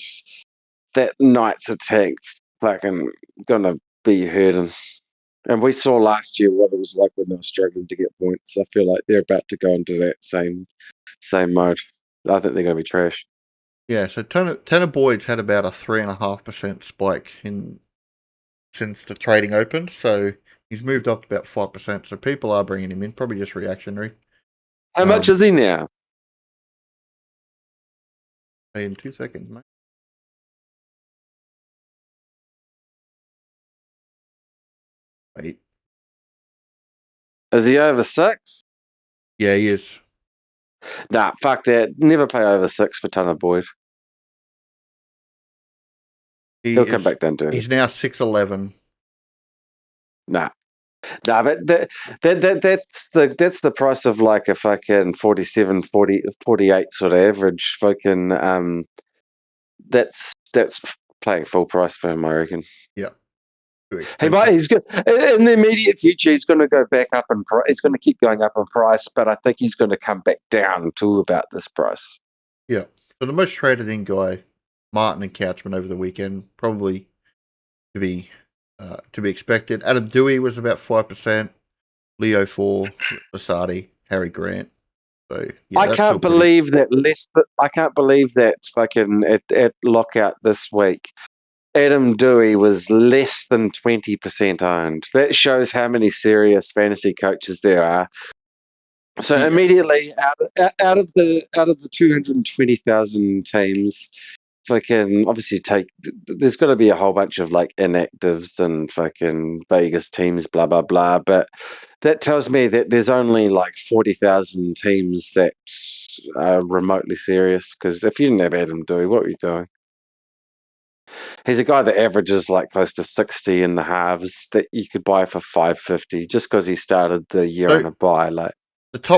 that Knights attack's fucking gonna be hurting. And we saw last year what it was like when they were struggling to get points. I feel like they're about to go into that same mode. I think they're going to be trash. Yeah, so Tanner Boyd's had about a 3.5% spike since the trading opened, so he's moved up about 5%. So people are bringing him in, probably just reactionary. How much is he now? In 2 seconds, mate. Wait. Is he over 6? Yeah, he is. Nah, fuck that. Never pay over 6 for Tanner Boyd. He'll come back down to it. He's now 6'11". Nah, but that's the price of like a fucking 47, 40, 48 sort of average fucking. That's paying full price for him, I reckon. Yeah. He's good in the immediate future. He's going to go back up in price. He's going to keep going up in price, but I think he's going to come back down to about this price. Yeah. So the most traded in guy, Martin and Couchman over the weekend, probably to be expected. Adam Dewey was about 5%. Leo 4, Lasardi, Harry Grant. So yeah, I can't believe that I can't believe that fucking at lockout this week, Adam Dewey was less than 20% owned. That shows how many serious fantasy coaches there are. So immediately out of the 220,000 teams, fucking obviously there's got to be a whole bunch of like inactives and fucking Vegas teams, blah blah blah. But that tells me that there's only like 40,000 teams that are remotely serious. Because if you didn't have Adam Dewey, what were you doing? He's a guy that averages like close to 60 in the halves that you could buy for 550 just because he started the year on a buy. Like it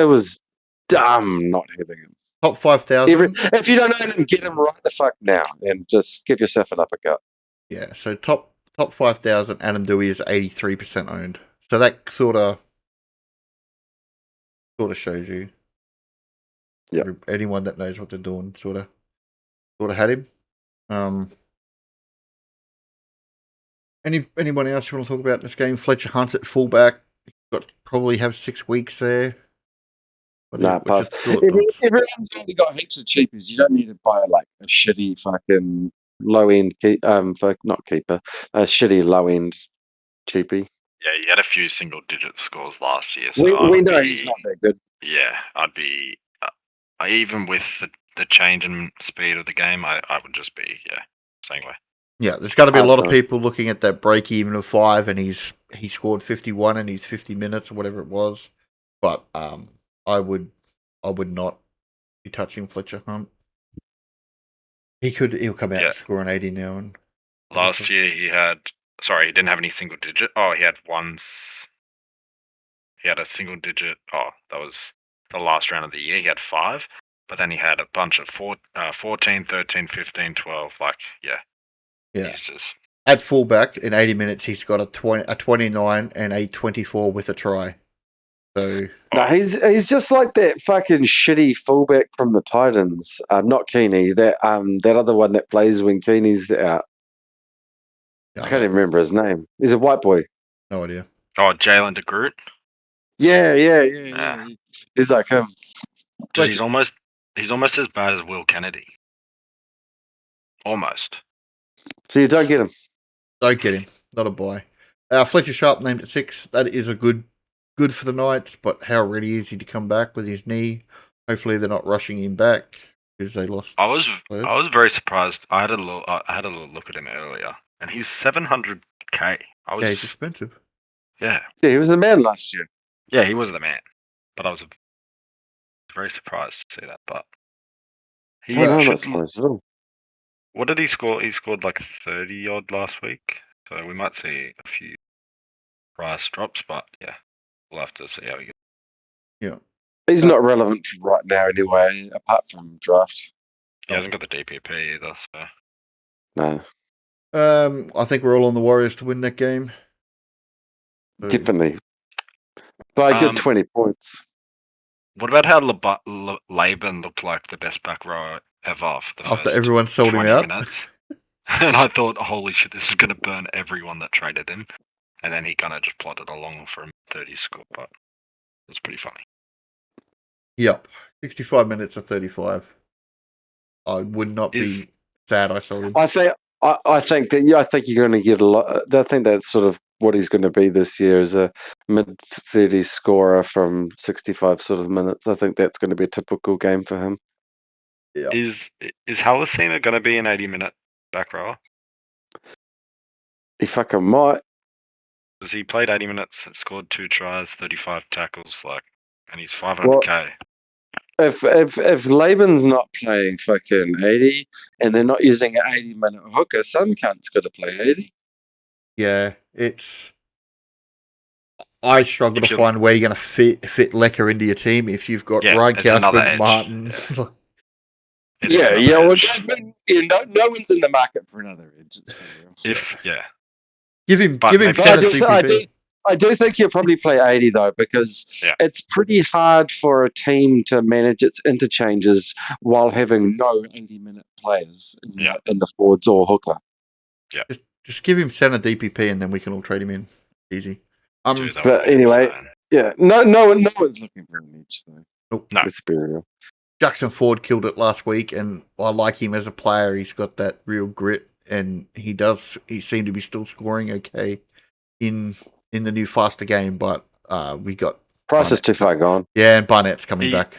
was dumb not having him. Top 5,000. If you don't own him, get him right the fuck now and just give yourself an uppercut. Yeah, so top 5,000, Adam Dewey is 83% owned. So that sort of shows you. Yeah. Anyone that knows what they're doing sort of had him. Anyone else you want to talk about in this game? Fletcher Hunt's at fullback. Probably have 6 weeks there. Pass. Everyone's only got heaps of cheapers. You don't need to buy like a shitty fucking low end not keeper, a shitty low end cheapie. Yeah, he had a few single digit scores last year. So we know he's not that good. Yeah, I'd be even with the change in speed of the game, I would just be same way. Yeah, there's got to be a lot of people looking at that break even of 5, and he scored 51 in his 50 minutes or whatever it was. But I would not be touching Fletcher Hunt. He'll come out and score an 80 now. And last year he didn't have any single digit. Oh, he had a single digit. Oh, that was the last round of the year. He had 5, but then he had a bunch of 14, 13, 15, 12. Like, yeah. He's just at fullback in 80 minutes. He's got a 29 and a 24 with a try. So no, he's just like that fucking shitty fullback from the Titans. Not Keeney. That other one that plays when Keeney's out. I can't even remember his name. He's a white boy. No idea. Oh, Jalen DeGroot. Yeah. He's like him. Dude, he's almost as bad as Will Kennedy. Almost. So you don't get him. Don't get him. Not a buy. Fletcher Sharp named at 6. That is a good for the Knights, but how ready is he to come back with his knee? Hopefully they're not rushing him back because they lost. I was very surprised. I had a little look at him earlier, and he's 700k. He's expensive. Yeah, he was the man last year. Yeah, he was the man, but I was very surprised to see that. But he What did he score? He scored like 30 odd last week, so we might see a few price drops. But yeah, we'll have to see how he goes. Yeah, he's not relevant right now anyway, apart from draft. He hasn't got the DPP either, so no. I think we're all on the Warriors to win that game. So, definitely by a good 20 points. What about how Laban looked like the best back row ever for the After first everyone sold him 20 out. minutes? And I thought, holy shit, this is going to burn everyone that traded him. And then he kind of just plodded along for a 30 score, but it was pretty funny. Yep. 65 minutes of 35. I would not be sad I sold him. I think you're going to get a lot. I think that's sort of what he's going to be this year, as a mid-30s scorer from 65 sort of minutes. I think that's going to be a typical game for him. Yep. Is Halasima going to be an 80-minute back rower? He fucking might. Because he played 80 minutes, scored 2 tries, 35 tackles, and he's 500k. If Laban's not playing fucking 80 and they're not using an 80-minute hooker, some cunt's got to play 80. Yeah, I struggle to find where you're going to fit Lecker into your team if you've got Ryan Couchman, Martin. Yeah. Well, no one's in the market for another edge. Give him center DPP. I do think you'll probably play 80 though, because it's pretty hard for a team to manage its interchanges while having no 80-minute players in the forwards or hooker. Yeah. Just give him center DPP and then we can all trade him in. Easy. But anyway, no one's looking for an edge though. Nope. No. Let's be real. Jackson Ford killed it last week, and I like him as a player. He's got that real grit, and he seemed to be still scoring okay in the new faster game, but we got Price is too far gone. Yeah, and Barnett's coming back.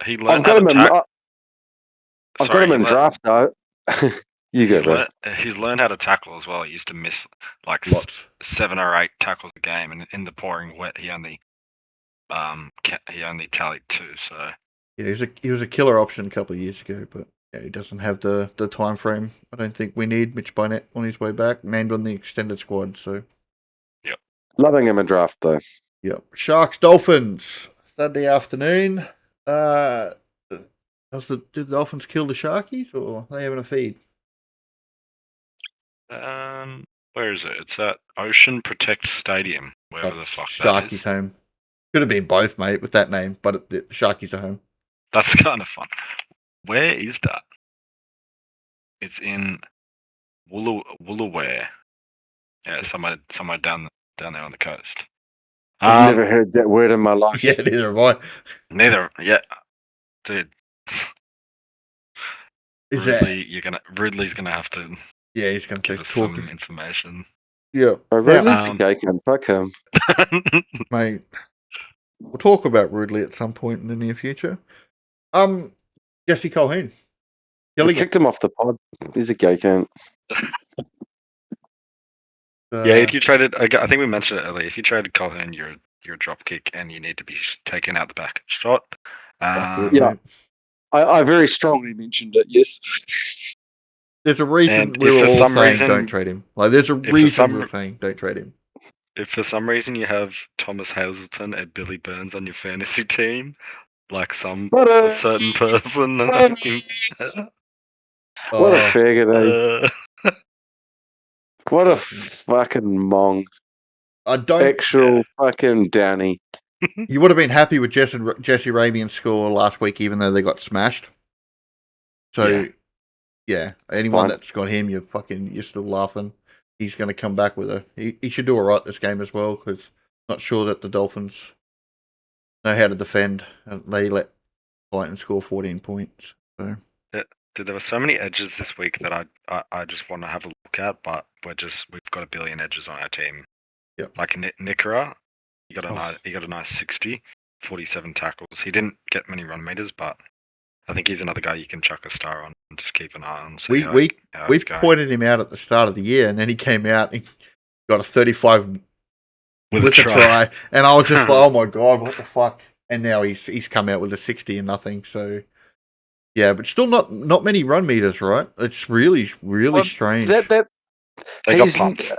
He learned how to tackle. I've got him in draft though. You go, bro. He's learned how to tackle as well. He used to miss lots, 7 or 8 tackles a game, and in the pouring wet, he only tallied 2. So yeah, he was a killer option a couple of years ago, but he doesn't have the time frame. I don't think we need. Mitch Barnett on his way back, named on the extended squad. So, yep, loving him in draft though. Yep, Sharks Dolphins Saturday afternoon. Did the Dolphins kill the Sharkies, or are they having a feed? Where is it? It's at Ocean Protect Stadium, wherever the fuck that is. Sharkies home. Could have been both, mate, with that name, but the Sharkies are home. That's kind of fun. Where is that? It's in Woolooware. Yeah, somewhere down there on the coast. I've never heard that word in my life. Yeah, neither have I. Neither, yeah, dude. Ridley's gonna have to. Yeah, he's gonna give us some information. Yeah, Ridley's the guy can fuck him, mate. We'll talk about Ridley at some point in the near future. Jesse Colquhoun. We kicked him off the pod. He's a gay cunt. Yeah, if you traded, I think we mentioned it earlier. If you traded Colquhoun, you're a drop kick, and you need to be taken out the back shot. Yeah, I very strongly mentioned it. Yes. There's a reason we were all saying don't trade him. There's a reason we're saying don't trade him. If for some reason you have Thomas Hazelton and Billy Burns on your fantasy team, like a certain person, what a faggot, eh? What a fucking mong. Fucking Downy. You would have been happy with Jesse Ramian's score last week, even though they got smashed. So, yeah, anyone that's got him, you're still laughing. He's going to come back with he should do all right this game as well, because not sure that the Dolphins know how to defend. They let Titans score 14 points. So. Dude, there were so many edges this week that I just want to have a look at, but we've got a billion edges on our team. Yep. Like Nikora, he got a nice 60, 47 tackles. He didn't get many run meters, but I think he's another guy you can chuck a star on and just keep an eye on. We pointed him out at the start of the year, and then he came out and got a 35 with a try, and I was just like, oh my god, what the fuck? And now he's come out with a 60 and nothing. So yeah, but still not many run meters, right? It's really strange. They got pumped.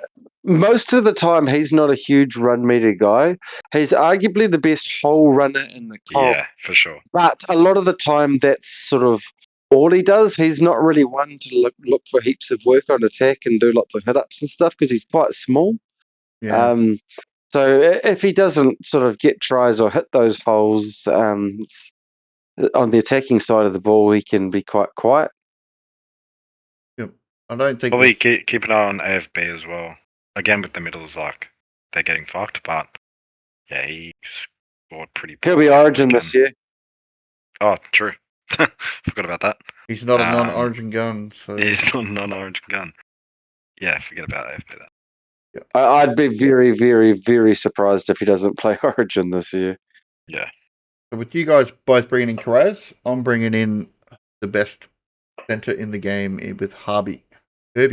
Most of the time, he's not a huge run meter guy. He's arguably the best whole runner in the comp. Yeah, for sure. But a lot of the time, that's sort of all he does. He's not really one to look for heaps of work on attack and do lots of hit-ups and stuff, because he's quite small. Yeah. So if he doesn't sort of get tries or hit those holes on the attacking side of the ball, he can be quite quiet. Yep. I don't think Probably there's- keep an eye on AFB as well. Again, with the middles, like they're getting fucked, but yeah, he scored pretty He'll poorly be on the Origin this weekend. year. Oh, true. Forgot about that. he's not a non-origin gun, so He's not an orange gun. Yeah, forget about AFB then. I'd be very, very, very surprised if he doesn't play Origin this year. Yeah. So with you guys both bringing in Carraz, I'm bringing in the best centre in the game with Herbie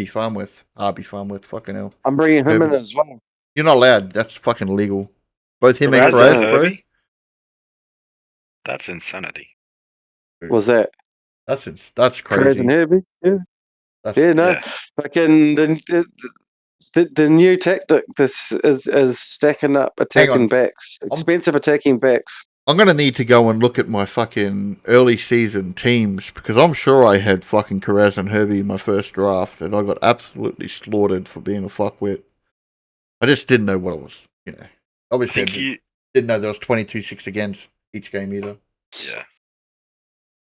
Farmworth. Fucking hell. I'm bringing him in Herbie. as well. You're not allowed. That's fucking illegal. Both him and Carraz Carraz, and bro. Herbie? That's insanity. Was that That's Perez crazy. and Herbie? Yeah, That's no. Yeah. Fucking the new tactic. This is stacking up attacking backs, expensive attacking backs. I'm going to need to go and look at my fucking early season teams because I'm sure I had fucking Carraz and Herbie in my first draft and I got absolutely slaughtered for being a fuckwit. I just didn't know what it was, you know. Obviously, I didn't know there was 22-6 against each game either. Yeah.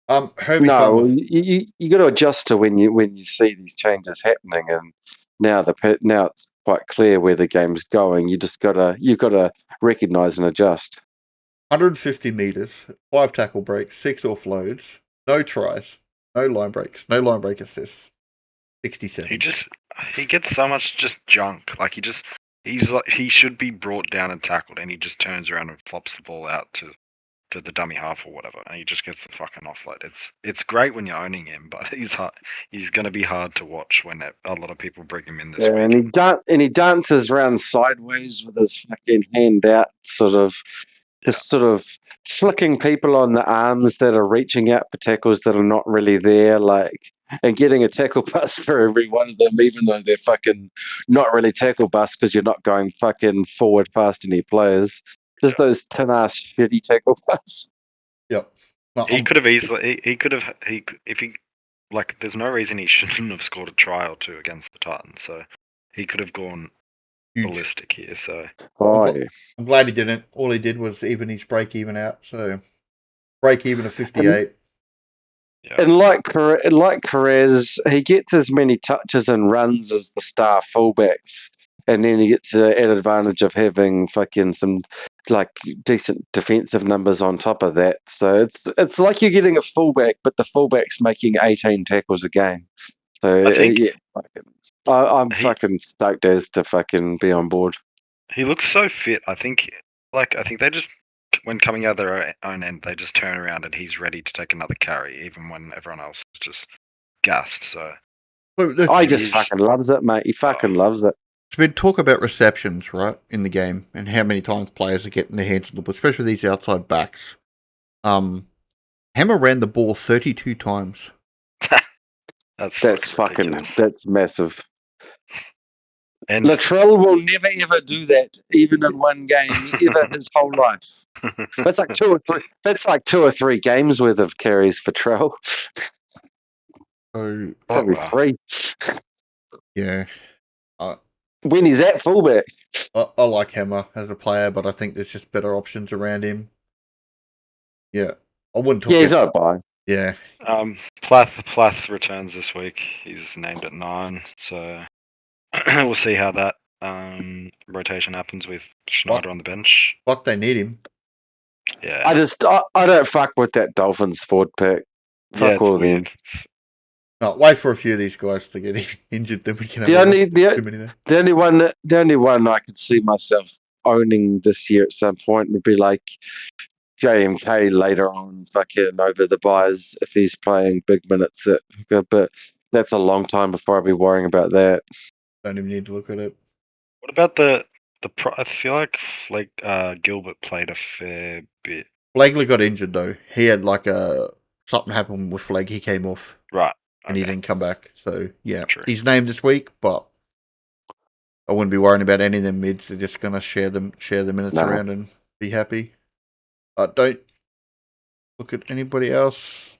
Herbie No, Farmworth. you got to adjust to when you see these changes happening, and now it's quite clear where the game's going. You've got to recognise and adjust. 150 meters, 5 tackle breaks, 6 offloads, no tries, no line breaks, no line break assists. 67. He gets so much just junk. Like he should be brought down and tackled, and he just turns around and flops the ball out to the dummy half or whatever, and he just gets a fucking offload. It's great when you're owning him, but he's going to be hard to watch when a lot of people bring him in this week. And he dances around sideways with his fucking hand out, just sort of flicking people on the arms that are reaching out for tackles that are not really there, and getting a tackle bust for every one of them, even though they're fucking not really tackle busts because you're not going fucking forward past any players. Just those tin ass shitty tackle busts. Yep. No, He could have easily. He could have. If he like. There's no reason he shouldn't have scored a try or two against the Titans. So he could have gone ballistic here. So I'm glad he didn't. All he did was even his break even out. So break even of 58. And like Carez, he gets as many touches and runs as the star fullbacks, and then he gets an advantage of having fucking some decent defensive numbers on top of that. So it's like you're getting a fullback, but the fullback's making 18 tackles a game. So I think I'm fucking stoked as to fucking be on board. He looks so fit. I think they just, when coming out their own end, they just turn around and he's ready to take another carry, even when everyone else is just gassed. So I just fucking loves it, mate. He fucking loves it. There's been talk about receptions, right, in the game, and how many times players are getting their hands on the ball, especially these outside backs. Hammer ran the ball 32 times. That's massive. And Latrell will never ever do that, even in one game, ever his whole life. That's like two or three games worth of carries for Trell. So Probably three. Yeah. When he's at fullback. I like Hammer as a player, but I think there's just better options around him. Yeah. I wouldn't talk he's not buying. Yeah. Plath returns this week. He's named at 9, so we'll see how that rotation happens with Schneider on the bench. Fuck, they need him. Yeah. I don't fuck with that Dolphins forward pick. Fuck all of them. No, wait for a few of these guys to get injured, then we can have the only one I could see myself owning this year at some point would be like JMK later on, fucking over the buys if he's playing big minutes but that's a long time before I'll be worrying about that. Don't even need to look at it. What about I feel like Gilbert played a fair bit. Flagley got injured though. He had something happened with Flag. He came off. Right. And he didn't come back. So yeah, True. He's named this week, but I wouldn't be worrying about any of them mids. They're just gonna share the minutes around and be happy. Don't look at anybody else.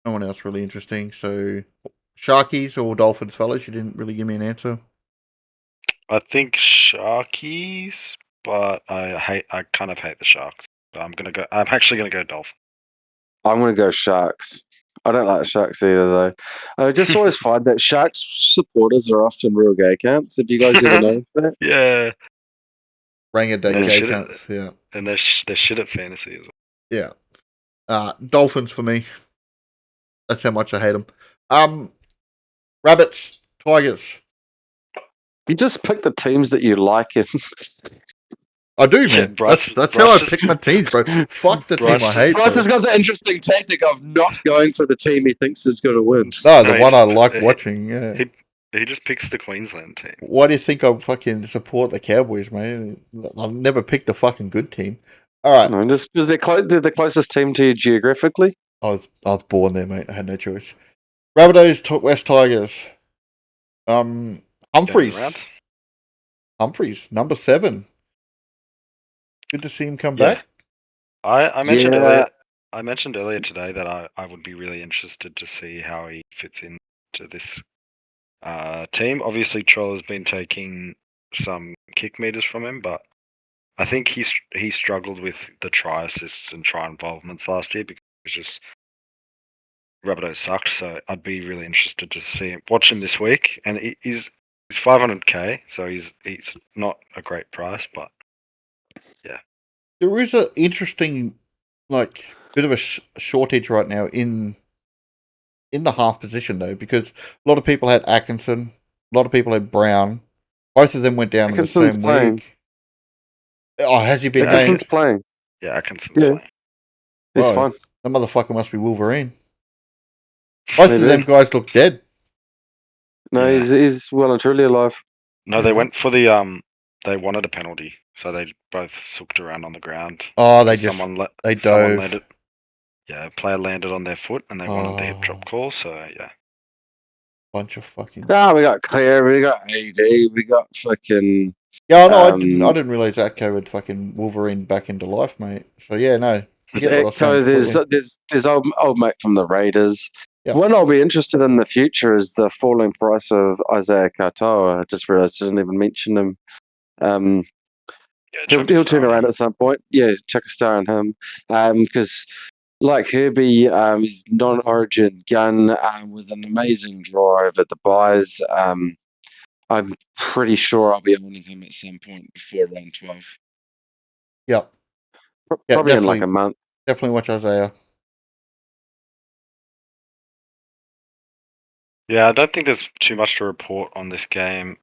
No one else really interesting. So Sharkies or Dolphins, fellas? You didn't really give me an answer. I think Sharkies, but I kind of hate the Sharks. So I'm actually gonna go Dolphins. I'm going to go Sharks. I don't like the Sharks either, though. I just always find that Sharks supporters are often real gay cunts. Have you guys ever noticed that? Yeah, Rang a day they're gay shit at, cunts. Yeah. and they're shit at fantasy as well. Yeah. Dolphins for me. That's how much I hate them. Rabbits, Tigers. You just pick the teams that you like. And I do, Yeah, man. That's how I pick my teams, bro. Fuck the team I hate, Bryce bro. has got the interesting tactic of not going for the team he thinks is going to win. No, the he one I just- like he- watching, yeah. He just picks the Queensland team. Why do you think I fucking support the Cowboys, man? I'll never pick the fucking good team. All right. No, just because they're the closest team to you geographically. I was born there, mate. I had no choice. Rabbitohs, West Tigers. Humphreys. Around. Humphreys, number 7. Good to see him come Yeah. back. I mentioned Yeah. earlier. I mentioned earlier today that I would be really interested to see how he fits into this team. Obviously, Troll has been taking some kick meters from him, but I think he struggled with the try assists and try involvements last year because just Rabbitohs sucked. So I'd be really interested to see him, watch him this week. And he's 500k, so he's not a great price, but There is an interesting, like, bit of a shortage right now in the half position, though, because a lot of people had Atkinson, a lot of people had Brown. Both of them went down in the Atkinson's same playing. league. Oh, has he been Yeah, named? Atkinson's playing. yeah, Atkinson's Yeah. playing. He's Right. fine. That motherfucker must be Wolverine. Both of Maybe. them guys look dead. No, Yeah. he's well and truly alive. No, they went for the they wanted a penalty, so they both sooked around on the ground. Oh, they Someone dove. landed. Yeah, a player landed on their foot, and they wanted the hip Oh. drop call. So yeah, Bunch of fucking. Ah, we got Claire, we got AD, we got fucking. Yeah, no, I didn't realize Atco had fucking Wolverine back into life, mate. So yeah, no. There's Forget what I was saying Ecto, completely. there's old mate from the Raiders. Yep. One I'll be interested in the future is the falling price of Isaiah Katoa. I just realized I didn't even mention him. yeah, He'll turn around at some point. Yeah, chuck a star on him. Because like Herbie, he's non-origin gun with an amazing drive at the buys. I'm pretty sure I'll be owning him at some point before round 12. Yep. Yeah, Probably in like a month. Definitely watch Isaiah. Yeah, I don't think there's too much to report on this game.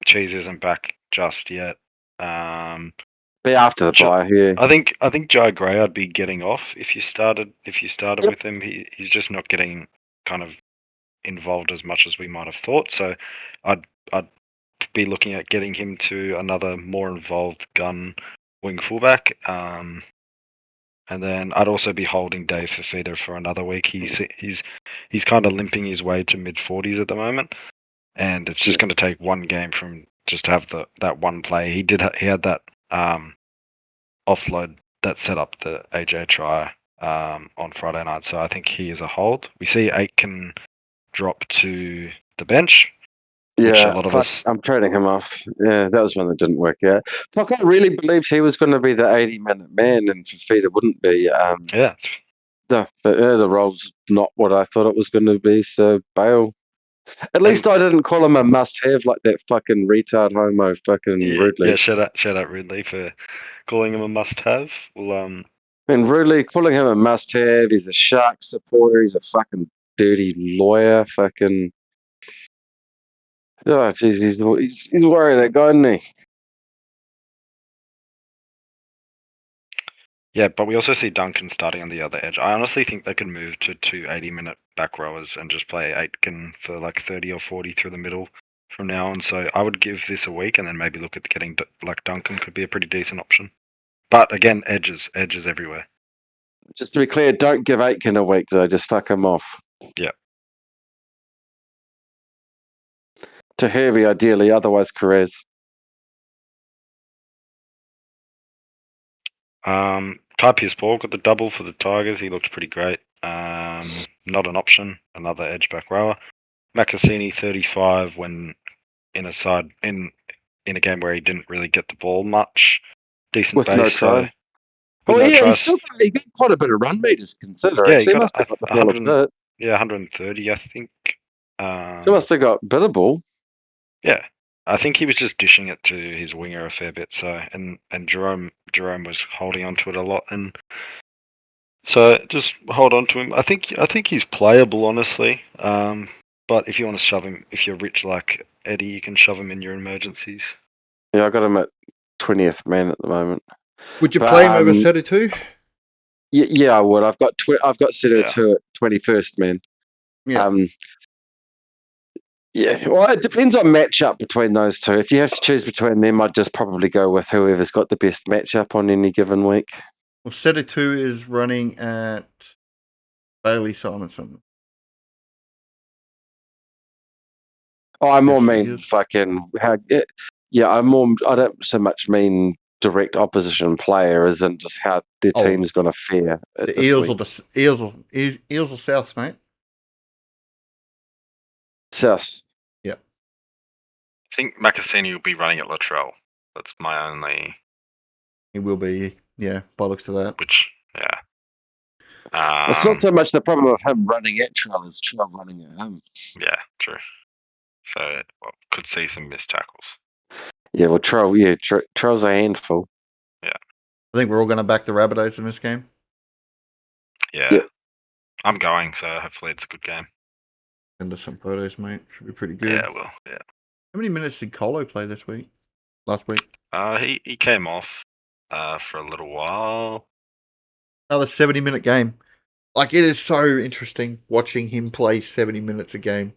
Cheese isn't back just yet. Be after the buy, yeah. I think Jai Gray I'd be getting off if you started Yep. with him. He's just not getting kind of involved as much as we might have thought. So I'd be looking at getting him to another more involved gun wing fullback. And then I'd also be holding Dave Fafita for another week. He's kind of limping his way to mid 40s at the moment, and it's just going to take one game from just to have that one play. He had that offload that set up the AJ try on Friday night, so I think he is a hold. We see Aitken drop to the bench. Yeah, a lot of us. I'm trading him off. Yeah, that was one that didn't work out. Fuck, I really believed he was going to be the 80-minute man, and Fafita wouldn't be. Yeah, The role's not what I thought it was going to be. So bail. At least I didn't call him a must-have like that fucking retard homo fucking Ridley. Yeah, shout out Ridley for calling him a must-have. Well, And Ridley calling him a must-have. He's a Shark supporter. He's a fucking dirty lawyer. Fucking. Oh, jeez, he's worried that guy, isn't he? yeah, but we also see Duncan starting on the other edge. I honestly think they could move to 2 80-minute back rowers and just play Aitken for like 30 or 40 through the middle from now on. So I would give this a week and then maybe look at getting like Duncan could be a pretty decent option. But again, edges everywhere. Just to be clear, don't give Aitken a week though. Just fuck him off. Yeah. To Herbie, ideally. Otherwise, Perez. Kai Pearce-Paul got the double for the Tigers. He looked pretty great. Not an option. Another edge back rower. Macassini 35 when in a side in a game where he didn't really get the ball much. Decent with base, no so try. with Oh no yeah, tries. he got quite a bit of run meters consider. Yeah, he Actually, he got must have got the ball a 100. bit. Yeah, 130, I think. He must have got a bit of ball. Yeah, I think he was just dishing it to his winger a fair bit. So and Jerome was holding on to it a lot, and so just hold on to him. I think he's playable, honestly. But if you want to shove him, if you're rich like Eddie, you can shove him in your emergencies. Yeah, I got him at 20th man at the moment. Would you But, play him over Seta too? Yeah, I would. I've got Seto Yeah. 2 at 21st man. Yeah. Yeah, well, it depends on matchup between those two. If you have to choose between them, I'd just probably go with whoever's got the best matchup on any given week. Well, Seta 2 is running at Bailey Simonson. Oh, I more Yes, he mean is. fucking how. I don't so much mean direct opposition player as in just how their Oh, team's going to fare. The this Eels week. Eels or Souths, mate. South. I think Macassini will be running at Latrell. That's my only. He will be, yeah, by looks of that. Which, yeah. It's not so much the problem of him running at Trell as Trell running at him. Yeah, true. So, could see some missed tackles. Yeah, well, Trell's a handful. I think we're all going to back the Rabbitohs in this game. Yeah. Yeah. I'm going, so hopefully it's a good game. Send us some photos, mate. Should be pretty good. Yeah, well, yeah. How many minutes did Colo play last week? He came off for a little while. Another 70-minute game. Like, it is so interesting watching him play 70 minutes a game.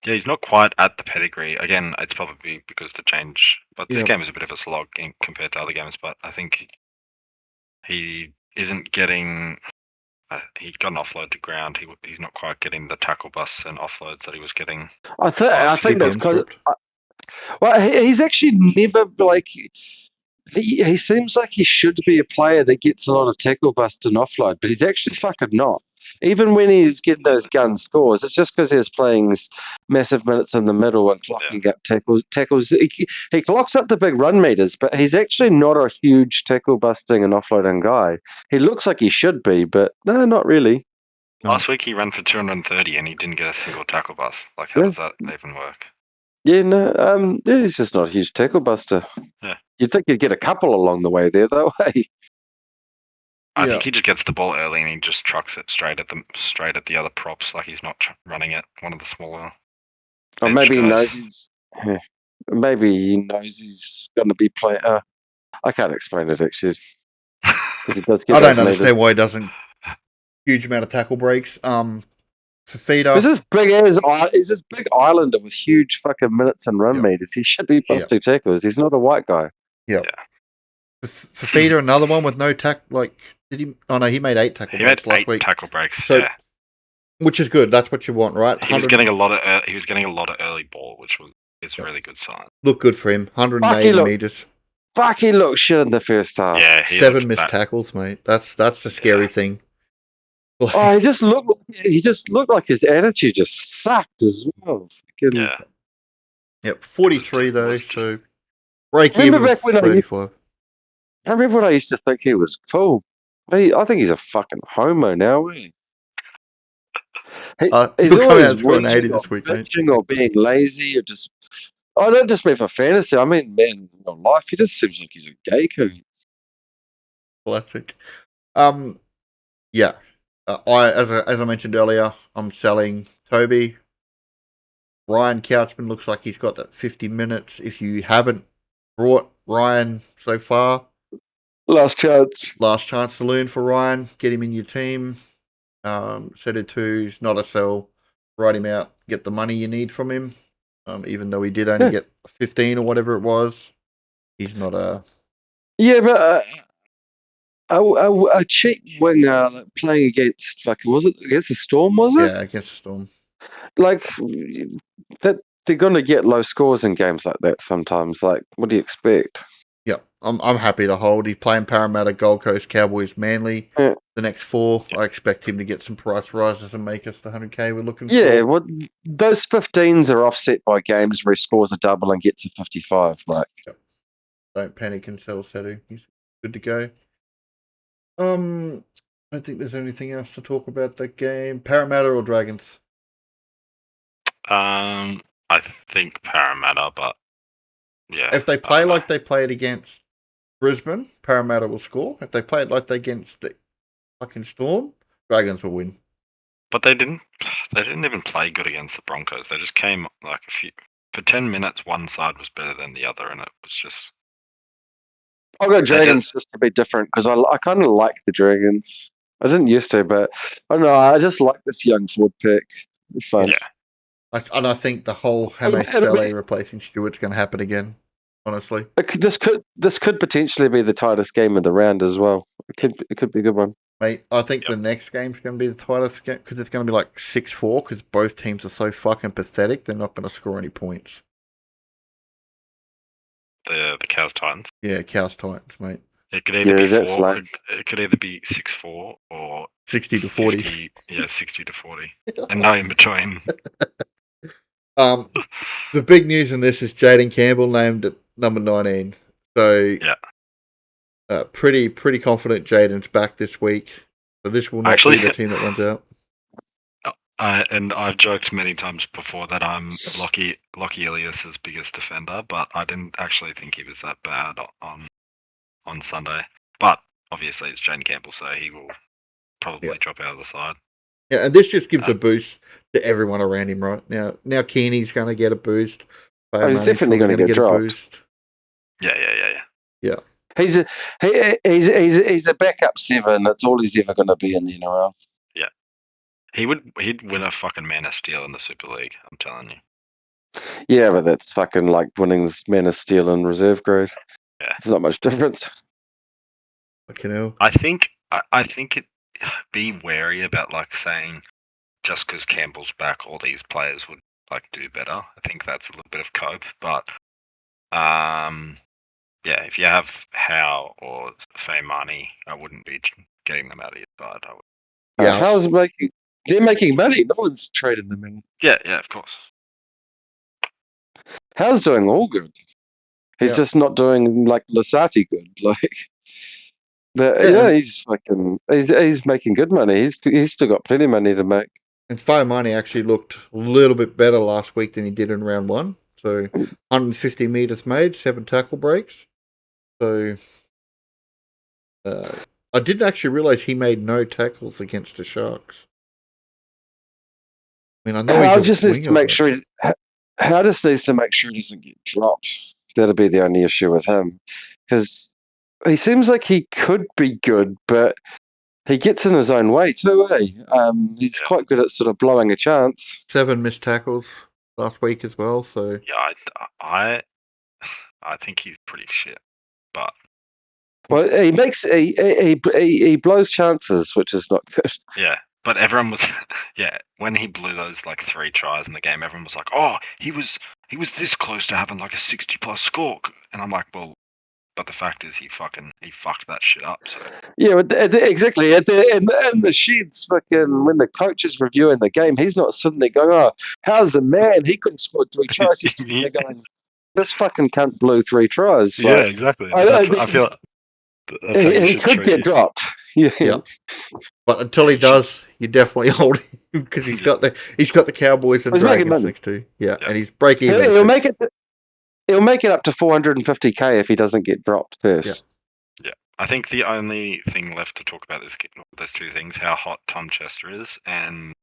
Yeah, he's not quite at the pedigree. Again, it's probably because the change. But this game is a bit of a slog compared to other games. But I think he isn't getting. He got an offload to ground. He's not quite getting the tackle busts and offloads that he was getting. I think that's because. Well, he's actually never like. He seems like he should be a player that gets a lot of tackle bust and offload, but he's actually fucking not. Even when he's getting those gun scores, it's just because he's playing massive minutes in the middle and clocking up tackles. He clocks up the big run meters, but he's actually not a huge tackle busting and offloading guy. He looks like he should be, but no, not really. Last week he ran for 230 and he didn't get a single tackle bust. Like, how does that even work? Yeah, no, he's just not a huge tackle buster. Yeah. You'd think you'd get a couple along the way there, though. Hey. I think he just gets the ball early and he just trucks it straight at the other props. Like, he's not running at one of the smaller. Or maybe he knows he's going to be playing. I can't explain it actually. Because he does get. I don't understand why he doesn't. Huge amount of tackle breaks. Fafita. Is this big Islander with huge fucking minutes and run meters? He should be busting tackles. He's not a white guy. Yeah. Fafita, another one with no tackle. Like, did he? Oh no, he made 8 tackle breaks last week. Tackle breaks. So, which is good. That's what you want, right? He was getting a lot of early ball, which is a really good sign. Look good for him. 180 meters. Fuck, he looked shit in the first half. Yeah, 7 missed tackles, mate. That's the scary thing. Oh, he just looked like his attitude just sucked as well. Yeah. Yep, 43 though, so break even was 35. I remember when I used to think he was cool. I think he's a fucking homo now, isn't he? He's always scoring 80 this week, bitching or being lazy or just. I don't just mean for fantasy. I mean, man, in real life, he just seems like he's a gay coon. Classic. Yeah. As I mentioned earlier, I'm selling Toby. Ryan Couchman looks like he's got that 50 minutes. If you haven't brought Ryan so far, last chance to learn for Ryan. Get him in your team. Set it to is not a sell. Write him out. Get the money you need from him. Even though he did only get 15 or whatever it was, he's not a. Yeah, but a cheap winger playing against fucking, was it against the Storm? Was it? Yeah, against the Storm. Like that, they're going to get low scores in games like that sometimes. Like, what do you expect? Yeah, I'm happy to hold. He's playing Parramatta, Gold Coast, Cowboys, Manly. Yeah. the next 4, I expect him to get some price rises and make us the 100k we're looking Yeah, for. well, those 15s are offset by games where he scores a double and gets a 55. Like, Don't panic and sell Sadu. He's good to go. I don't think there's anything else to talk about that game. Parramatta or Dragons? I think Parramatta, but yeah. If they play like they played against Brisbane, Parramatta will score. If they played like they against the fucking Storm, Dragons will win. But they didn't even play good against the Broncos. They just came like for 10 minutes. One side was better than the other, and it was just. I'll go Dragons just to be different because I kind of like the Dragons. I didn't used to, but I don't know. I just like this young forward pick. It's fun. Yeah. And I think the whole It'll Hame be- replacing Stewart's going to happen again. Honestly, This could potentially be the tightest game of the round as well. It could be a good one. mate. I think the next game's going to be the tightest game because it's going to be like 6-4 because both teams are so fucking pathetic. They're not going to score any points. The Cows Titans. Yeah, Cows Titans, mate. It could either be that's 4. like- It could either be 6-4 or 60 to 40. 50, yeah, 60 to 40, and no in between. The big news in this is Jaden Campbell named at number 19. So Yeah. Pretty confident Jaden's back this week. So this will not be the team that runs out. And I've joked many times before that I'm Lockie Ilias's biggest defender, but I didn't actually think he was that bad on Sunday. But obviously it's Jaden Campbell, so he will probably drop out of the side. Yeah, and this just gives a boost to everyone around him, right? Now Keeney's going to get a boost. He's definitely going to get dropped. a boost. Yeah. He's a backup 7. That's all he's ever going to be in the NRL. Yeah. He'd win a fucking Man of Steel in the Super League, I'm telling you. Yeah, but that's fucking like winning this Man of Steel in reserve grade. Yeah. There's not much difference. Fucking hell. I think it be wary about like saying just because Campbell's back, all these players would like do better. I think that's a little bit of cope, but yeah, if you have Howe or Feimani, I wouldn't be getting them out of your side. Yeah. How's making? They're making money. No one's trading them in. Yeah, of course. How's doing all good. He's just not doing like Lasati good. Like, but he's making good money. He's still got plenty of money to make. And Feimani actually looked a little bit better last week than he did in round 1. So 150 metres made, 7 tackle breaks. So I didn't actually realise he made no tackles against the Sharks. I mean, I know How just needs to make sure. How just needs to make sure he doesn't get dropped. That'll be the only issue with him, because he seems like he could be good, but he gets in his own way too. He's quite good at sort of blowing a chance. 7 missed tackles last week as well. So yeah, I think he's pretty shit, but well, he blows chances, which is not good. Yeah, but everyone was when he blew those like 3 tries in the game, everyone was like, "Oh, he was this close to having like a 60+ score," and I'm like, "Well, but the fact is he fucked that shit up." So. Yeah, exactly. In the sheds, fucking when the coach is reviewing the game, he's not sitting there going, "Oh, how's the man? He could have scored 3 tries." He's sitting there going, "This fucking cunt blew 3 tries." Yeah, exactly. I feel that's how he could get dropped. Yeah. But until he does, you definitely hold him because he's got the Cowboys and Dragons next to. Yeah, and he's break even. He'll make it up to 450k if he doesn't get dropped first. Yeah. I think the only thing left to talk about there's 2 things: how hot Tom Chester is, and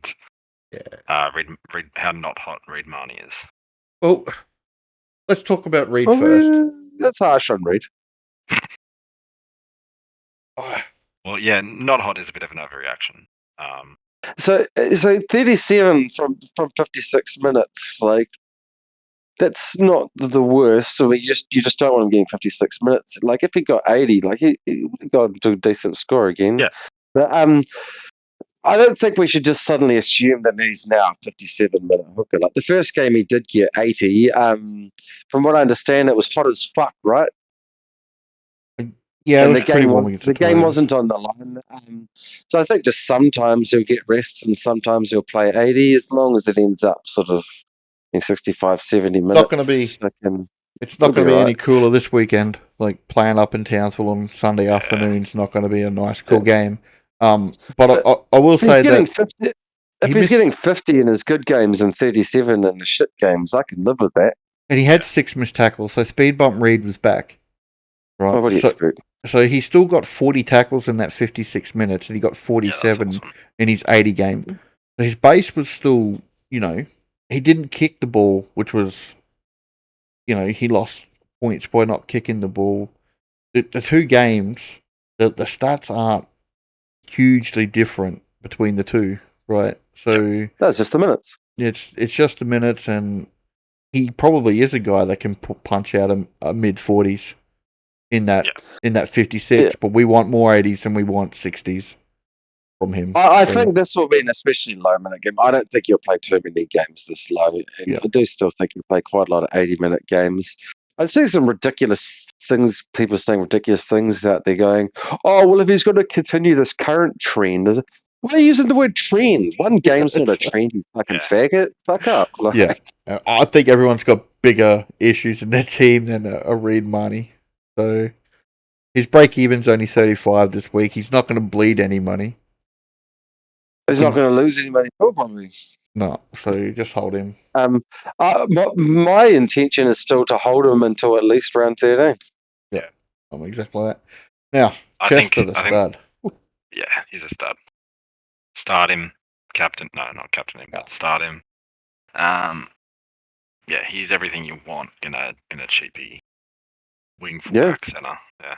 Reed, how not hot Reed Marnie is. Well, let's talk about Reed first. That's harsh on Reed. Well, yeah, not hot is a bit of an overreaction. So 37 from 56 minutes, like that's not the worst. So you just don't want him getting 56 minutes. Like if he got 80, like he would have got to a decent score again. Yeah. But I don't think we should just suddenly assume that he's now a 57-minute hooker. Like the first game he did get 80. From what I understand, it was hot as fuck, right? Yeah, it and was pretty warm against the game Tigers. wasn't on the line. So I think just sometimes he'll get rest and sometimes he'll play 80 as long as it ends up sort of in 65, 70 minutes. Not going to be. It's not going to be any cooler this weekend. Like playing up in Townsville on Sunday afternoon's not going to be a nice, cool game. But I will say that 50, if he's getting 50 in his good games and 37 in the shit games, I can live with that. And he had 6 missed tackles, so Speed Bump Reed was back. Right. What do you expect? So he still got 40 tackles in that 56 minutes, and he got 47 in his 80 game. So his base was still, he didn't kick the ball, which was, he lost points by not kicking the ball. The 2 games, the stats aren't hugely different between the two, right? So that's just the minutes. It's just the minutes, and he probably is a guy that can punch out a mid 40s in that 56. But we want more 80s than we want 60s from him. I think this will be an especially low minute game. I don't think he'll play too many games this low, and I do still think he'll play quite a lot of 80-minute games. I see some ridiculous things, people saying ridiculous things out there going, oh, well, if he's going to continue this current trend, why are you using the word trend? One game's not a trend, you fucking faggot. Fuck up. I think everyone's got bigger issues in their team than a Reed money. So his break-even's only 35 this week. He's not going to bleed any money. He's not going to lose any money, probably. No, so just hold him. My intention is still to hold him until at least round 13. Yeah, I'm exactly that. Now, Chester the stud. Yeah, he's a stud. Start him, captain. No, not captain him, but start him. Yeah, he's everything you want in a cheapy wing fullback center. Yeah.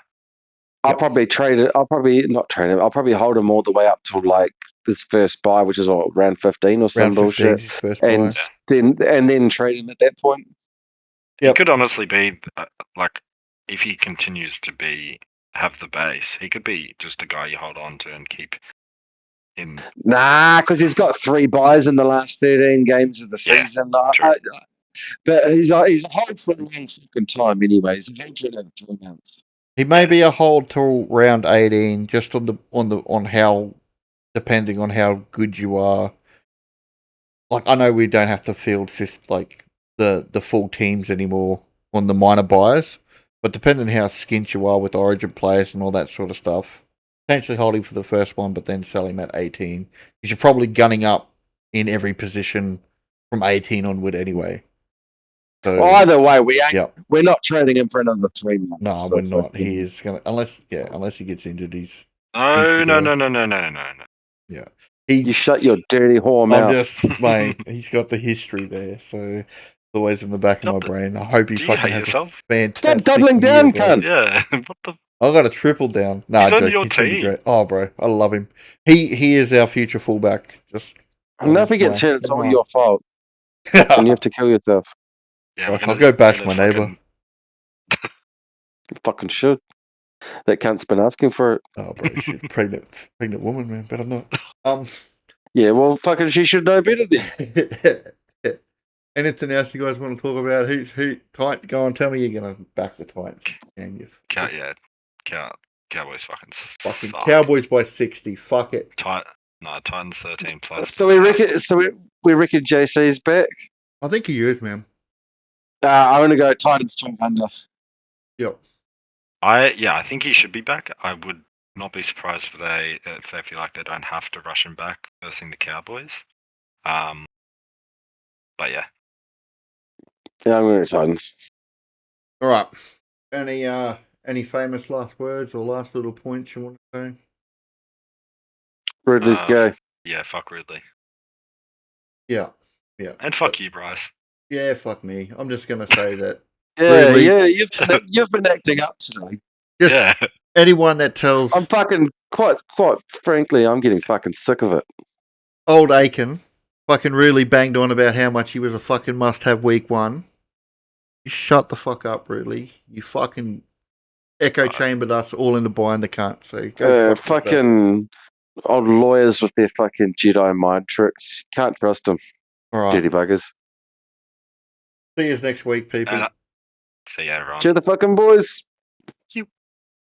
I'll probably trade it. I'll probably not trade him. I'll probably hold him all the way up to like this first buy, which is round 15 or some bullshit, and then trade him at that point. He could honestly be like, if he continues to have the base, he could be just a guy you hold on to and keep in. Nah, because he's got 3 buys in the last 13 games of the season. But he's a hold for a long fucking time, anyways. He's a hold for another 2 months. He may be a hold till round 18, just on how, depending on how good you are. Like, I know we don't have to field the full teams anymore on the minor buys, but depending on how skint you are with Origin players and all that sort of stuff, potentially holding for the first one, but then sell him at 18, because you're probably gunning up in every position from 18 onward anyway. So, either way, we're not trading him for another 3 months. No, we're not. He is gonna unless he gets injured. No. Yeah, you shut your dirty whore mouth. Mate, he's got the history there, so it's always in the back of my brain. I hope he fucking has a fantastic. Stop doubling down, cunt. Yeah, what the? I got a triple down. Nah, he's on your team. Be great. Oh, bro, I love him. He is our future fullback. Just and if he gets hurt, it's all your fault. And you have to kill yourself. Yeah, I'll go bash my neighbour. You fucking should. That cunt's been asking for it. Oh, bro, she's a pregnant woman, man. Better not. Yeah, well, fucking, she should know better then. Anything else you guys want to talk about? Who's tight? Go on, tell me you're gonna back the Titans. Cowboys fucking suck. Cowboys by 60. Fuck it. Titans 13 plus. So we reckon JC's back. I think he is, man. I'm gonna go Titans 12 under. Yep. I think he should be back. I would not be surprised if they feel like they don't have to rush him back versing the Cowboys. But yeah. Yeah, I'm going to Titans. All right. Any famous last words or last little points you want to say? Ridley's go. Yeah, fuck Ridley. Yeah. And fuck you, Bryce. Yeah, fuck me. I'm just going to say that. You've been acting up today. Anyone that tells... I'm fucking, quite frankly, I'm getting fucking sick of it. Old Aiken fucking really banged on about how much he was a fucking must-have week 1. You shut the fuck up, really. You fucking echo-chambered us all into buying the cunt. So go fucking old lawyers with their fucking Jedi mind tricks. Can't trust them. All right. Dirty buggers. See you next week, people. See ya, everyone. Cheer the fucking boys.